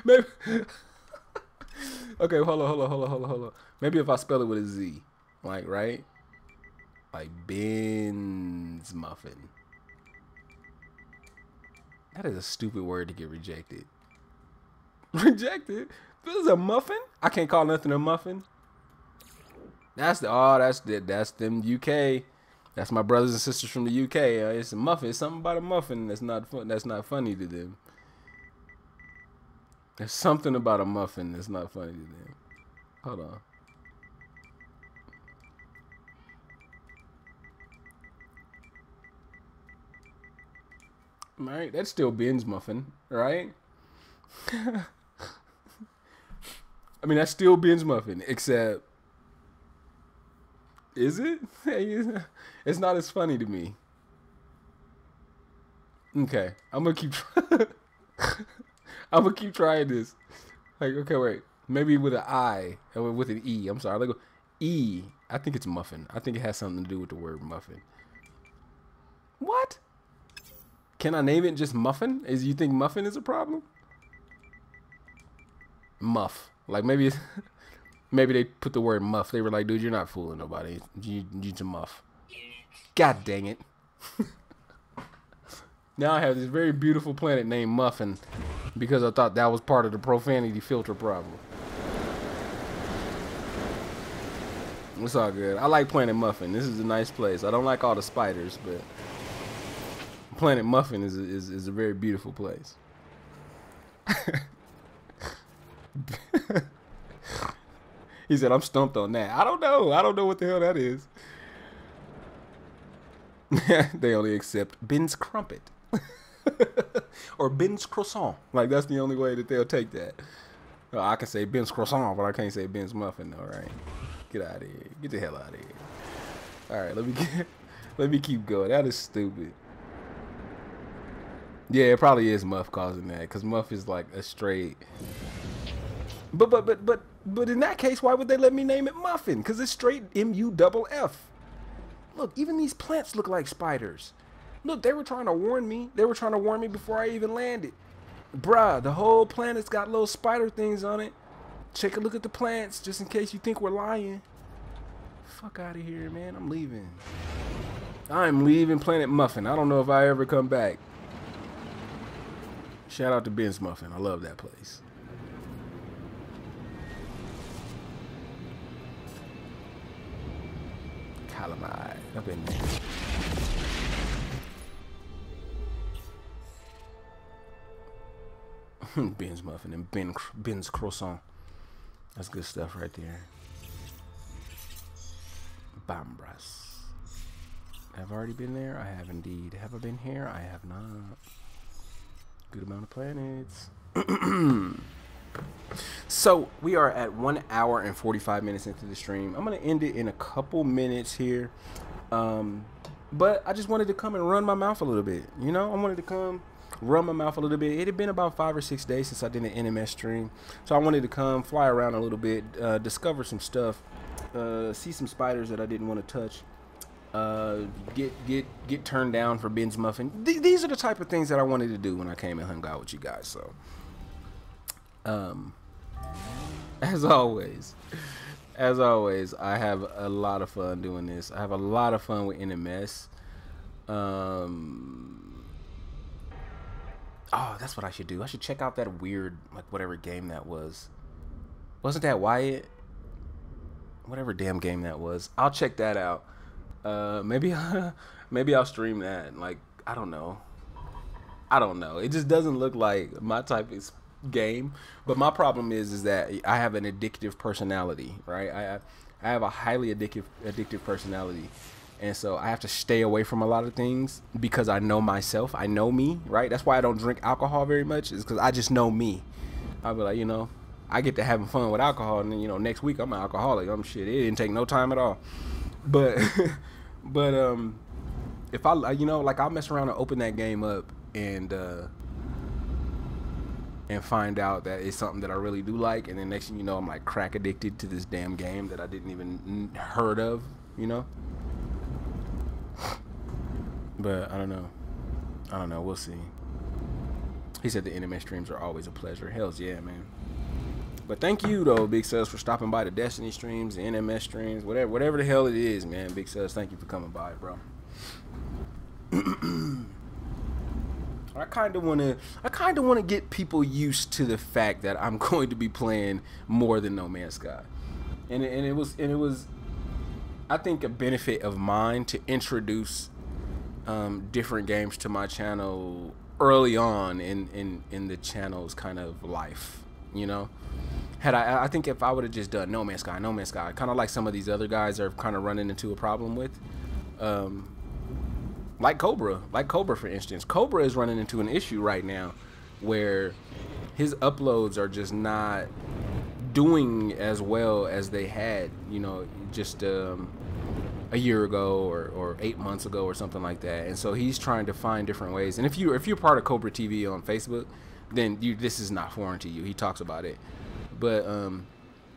Maybe. Okay, hold on. Maybe if I spell it with a Z, like right, like Ben's muffin. That is a stupid word to get rejected. Rejected? This is a muffin? I can't call nothing a muffin. That's them UK. That's my brothers and sisters from the UK. It's a muffin. It's something about a muffin that's not fun. That's not funny to them. There's something about a muffin that's not funny to them. Hold on. All right, that's still Ben's muffin, right? I mean, that's still Ben's muffin, except, is it? It's not as funny to me. Okay, I'm gonna keep. I'm gonna keep trying this. Like, okay, wait. Maybe with an I or with an E. I'm sorry. Like E. I think it's muffin. I think it has something to do with the word muffin. What? Can I name it just muffin? You think muffin is a problem? Muff. Like maybe they put the word muff. They were like, dude, you're not fooling nobody. You're a muff. God dang it. Now I have this very beautiful planet named Muffin because I thought that was part of the profanity filter problem. It's all good. I like Planet Muffin. This is a nice place. I don't like all the spiders, but Planet Muffin is a very beautiful place. He said, I'm stumped on that. I don't know. I don't know what the hell that is. They only accept Ben's crumpet. Or Ben's croissant. Like, that's the only way that they'll take that. Well, I can say Ben's croissant, but I can't say Ben's muffin, all right? Get out of here. Get the hell out of here. All right, let me keep going. That is stupid. Yeah, it probably is Muff causing that, because Muff is like a straight. But in that case, why would they let me name it Muffin? Because it's straight M-U-F-F. Look, even these plants look like spiders. Look, they were trying to warn me. They were trying to warn me before I even landed. Bruh, the whole planet's got little spider things on it. Take a look at the plants, just in case you think we're lying. Fuck out of here, man. I'm leaving. I'm leaving Planet Muffin. I don't know if I ever come back. Shout out to Ben's Muffin. I love that place. Calamite. Up in there. Ben's Muffin and Ben's Croissant. That's good stuff right there. Bambras. I've already been there. I have indeed. Have I been here? I have not. Good amount of planets. So we are at 1 hour and 45 minutes into the stream. I'm gonna end it in a couple minutes here. But I just wanted to come and run my mouth a little bit. You know, I wanted to come run my mouth a little bit. It had been about 5 or 6 days since I did an NMS stream, so I wanted to come fly around a little bit, discover some stuff, see some spiders that I didn't want to touch, get turned down for Ben's Muffin. These are the type of things that I wanted to do when I came and hung out with you guys. So as always, I have a lot of fun doing this. I have a lot of fun with NMS. Oh, that's what I should do. I should check out that weird, like, whatever game that was. Wasn't that Wyatt? Whatever damn game that was. I'll check that out. Maybe I'll stream that. Like, I don't know. It just doesn't look like my type of game. But my problem is that I have an addictive personality, right? I have a highly addictive personality. And so I have to stay away from a lot of things because I know myself. I know me, right? That's why I don't drink alcohol very much, is because I just know me. I'll be like, you know, I get to having fun with alcohol, and then, you know, next week I'm an alcoholic. I'm shit. It didn't take no time at all. But, if I, you know, like, I'll mess around and open that game up and find out that it's something that I really do like, and then next thing you know, I'm like crack addicted to this damn game that I didn't even heard of, you know. But I don't know. We'll see. He said the NMS streams are always a pleasure. Hells yeah, man. But thank you though, Big Sus, for stopping by the Destiny streams, the NMS streams, whatever the hell it is, man. Big Sus, thank you for coming by, bro. I kind of want to get people used to the fact that I'm going to be playing more than No Man's Sky, and it was I think a benefit of mine to introduce different games to my channel early on in the channel's kind of life, you know. I think if I would have just done No Man's Sky, kind of like some of these other guys are kind of running into a problem with, like Cobra, for instance. Cobra is running into an issue right now where his uploads are just not doing as well as they had, you know, just a year ago or 8 months ago or something like that. And so he's trying to find different ways. And if you're part of Cobra TV on Facebook, then this is not foreign to you. He talks about it. But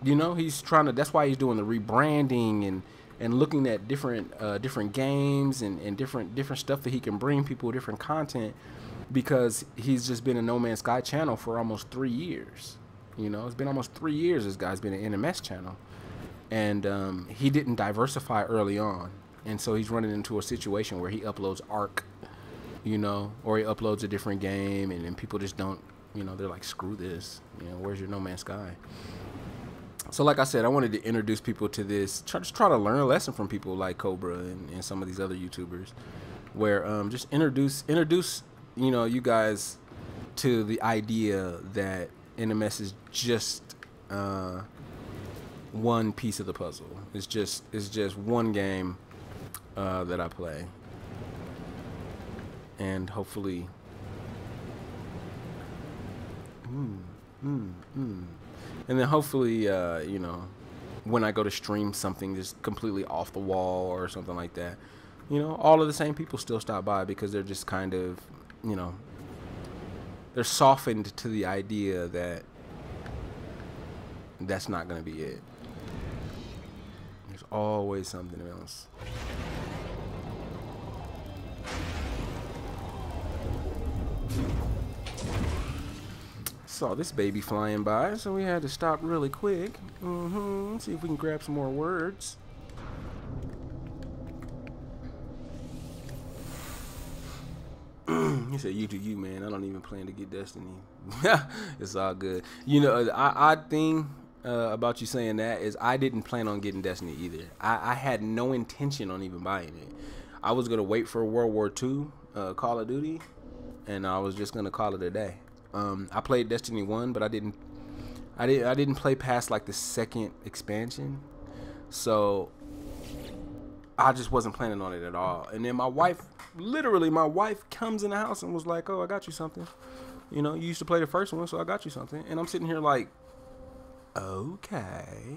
you know, he's trying to, that's why he's doing the rebranding and looking at different games and different stuff that he can bring people, different content, because he's just been a No Man's Sky channel for almost 3 years. You know, it's been almost 3 years this guy's been an NMS channel. And he didn't diversify early on, and so he's running into a situation where he uploads Ark, you know, or he uploads a different game, and people just don't, you know, they're like, screw this, you know, where's your No Man's Sky? So like I said, I wanted to introduce people to this, try to learn a lesson from people like Cobra and some of these other YouTubers, where just introduce you know, you guys to the idea that NMS is just one piece of the puzzle. It's just one game that I play, and hopefully and then hopefully you know, when I go to stream something just completely off the wall or something like that, you know, all of the same people still stop by, because they're just kind of, you know, they're softened to the idea that that's not going to be it. There's always something else. Saw this baby flying by, so we had to stop really quick. See if we can grab some more words. He said, "You do you, man. I don't even plan to get Destiny." It's all good. You know, the odd thing about you saying that is I didn't plan on getting Destiny either. I had no intention on even buying it. I was gonna wait for World War II, Call of Duty, and I was just gonna call it a day. I played Destiny 1, but I didn't play past like the second expansion, so I just wasn't planning on it at all. And then my wife comes in the house and was like, "Oh, I got you something. You know, you used to play the first one, so I got you something." And I'm sitting here like, okay.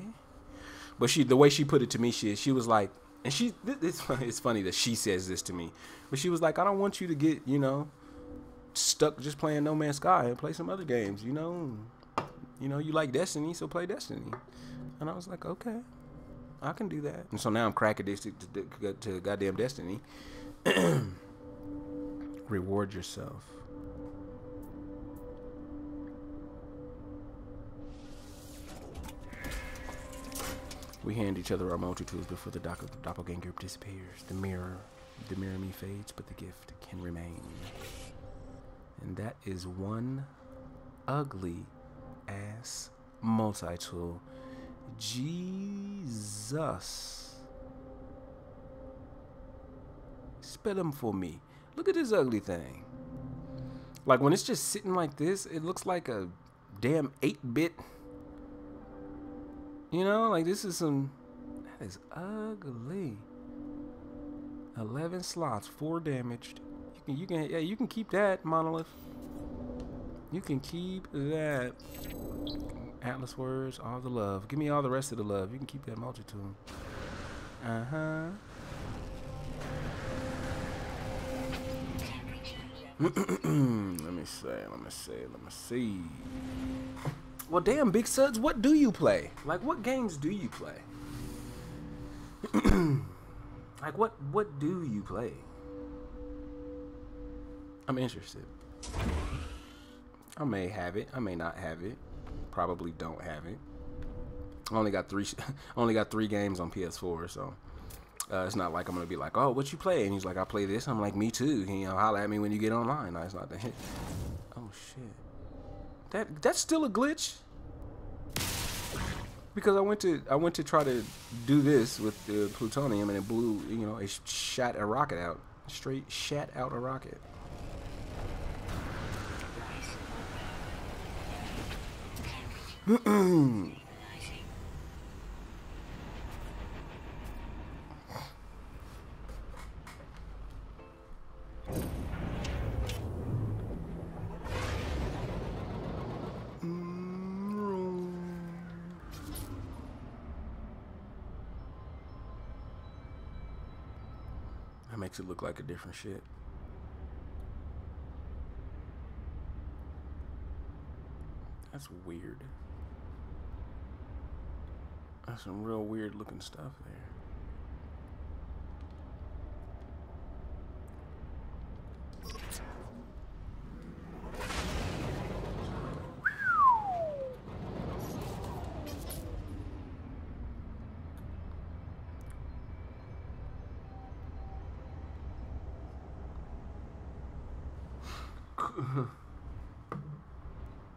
But the way she put it to me, she was like, and it's funny that she says this to me, but she was like, "I don't want you to get, you know, stuck just playing No Man's Sky and play some other games, you know, you like Destiny, so play Destiny." And I was like, okay, I can do that. And so now I'm crack addicted to goddamn Destiny. Reward yourself. We hand each other our multi-tools before the doppelganger disappears. The mirror me fades, but the gift can remain. And that is one ugly ass multi-tool. Jesus. Spit them for me. Look at this ugly thing. Like when it's just sitting like this, it looks like a damn 8-bit. You know, like this is that is ugly. 11 slots, 4 damaged. You can keep that, Monolith. You can keep that. Atlas words, all the love. Give me all the rest of the love. You can keep that multi-tool. Let me see. Well, damn, Big Suds, what do you play? Like, what games do you play? Like, what do you play? I'm interested. I may have it. I may not have it. Probably don't have it. I only got 3 games on PS4, so it's not like I'm gonna be like, "Oh, what you play?" And he's like, "I play this." I'm like, "Me too." You know, holla at me when you get online. No, it's not that. Oh shit. That's still a glitch. Because I went to try to do this with the plutonium and it blew. You know, it shot a rocket out. Straight shat out a rocket. That makes it look like a different shit. That's weird. That's some real weird looking stuff there.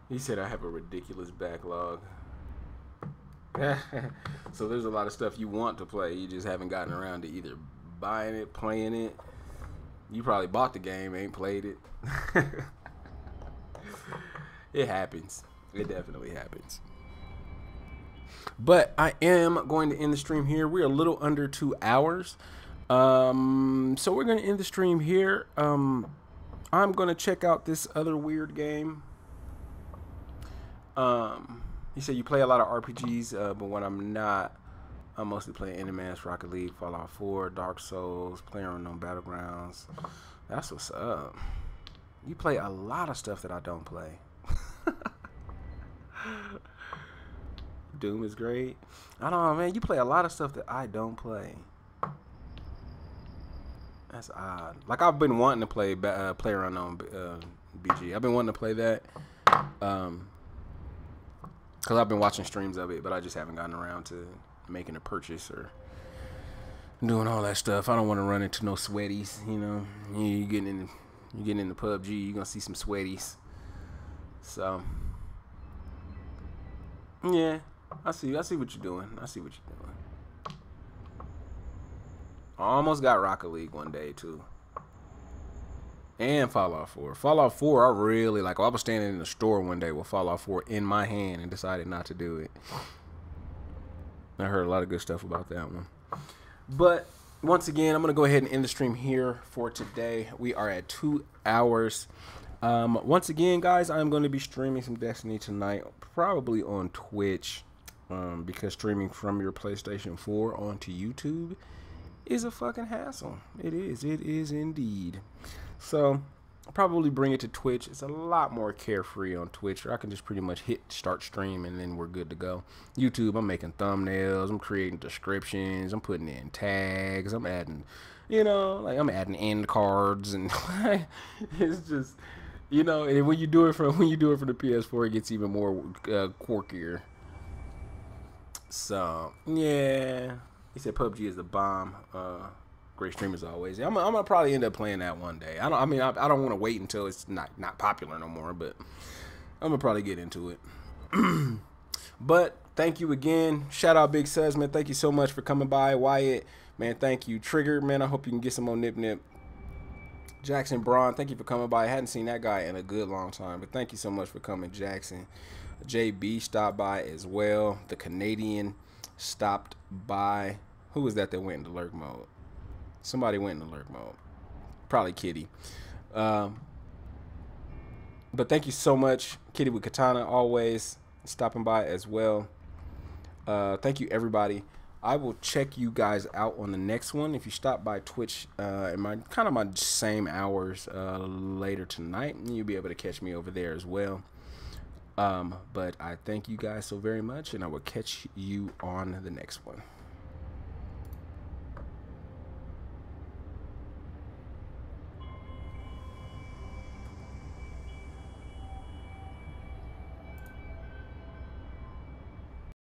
He said I have a ridiculous backlog. So there's a lot of stuff you want to play, you just haven't gotten around to either buying it, playing it. You probably bought the game, ain't played it. It happens. It definitely happens. But I am going to end the stream here. We're a little under 2 hours. So we're going to end the stream here. I'm going to check out this other weird game. He said you play a lot of RPGs, but when I'm not, I'm mostly playing Amassed, Rocket League, Fallout 4, Dark Souls, PlayerUnknown Battlegrounds. That's what's up. You play a lot of stuff that I don't play. Doom is great. I don't know, man. You play a lot of stuff that I don't play. That's odd. Like, I've been wanting to play PlayerUnknown BG. I've been wanting to play that. because I've been watching streams of it, but I just haven't gotten around to making a purchase or doing all that stuff. I don't want to run into no sweaties. You know, you getting into PUBG, you're gonna see some sweaties. So yeah, I see what you're doing. I see what you're doing. I almost got Rocket League one day too. And Fallout 4. Fallout 4, I really like. I was standing in the store one day with Fallout 4 in my hand and decided not to do it. I heard a lot of good stuff about that one. But once again, I'm going to go ahead and end the stream here for today. We are at 2 hours. Once again, guys, I'm going to be streaming some Destiny tonight, probably on Twitch, because streaming from your PlayStation 4 onto YouTube is a fucking hassle. It is indeed. So I'll probably bring it to Twitch. It's a lot more carefree on Twitch, or I can just pretty much hit start stream and then we're good to go. YouTube, I'm making thumbnails, I'm creating descriptions, I'm putting in tags, I'm adding, you know, like I'm adding end cards, and it's just, you know, and when you do it from the PS4, it gets even more quirkier. So yeah, he said PUBG is the bomb. Great stream as always. I'm gonna probably end up playing that one day. I don't want to wait until it's not popular no more, but I'm gonna probably get into it. But thank you again. Shout out Big Suz, man. Thank you so much for coming by. Wyatt, man, thank you. Trigger, man, I hope you can get some more nip. Jackson Braun, thank you for coming by. I hadn't seen that guy in a good long time, but thank you so much for coming, Jackson. JB stopped by as well. The Canadian stopped by. Who was that went into lurk mode? Somebody went in alert mode. Probably Kitty. But thank you so much, Kitty with Katana, always stopping by as well. Thank you, everybody. I will check you guys out on the next one. If you stop by Twitch in my same hours later tonight, you'll be able to catch me over there as well. But I thank you guys so very much, and I will catch you on the next one.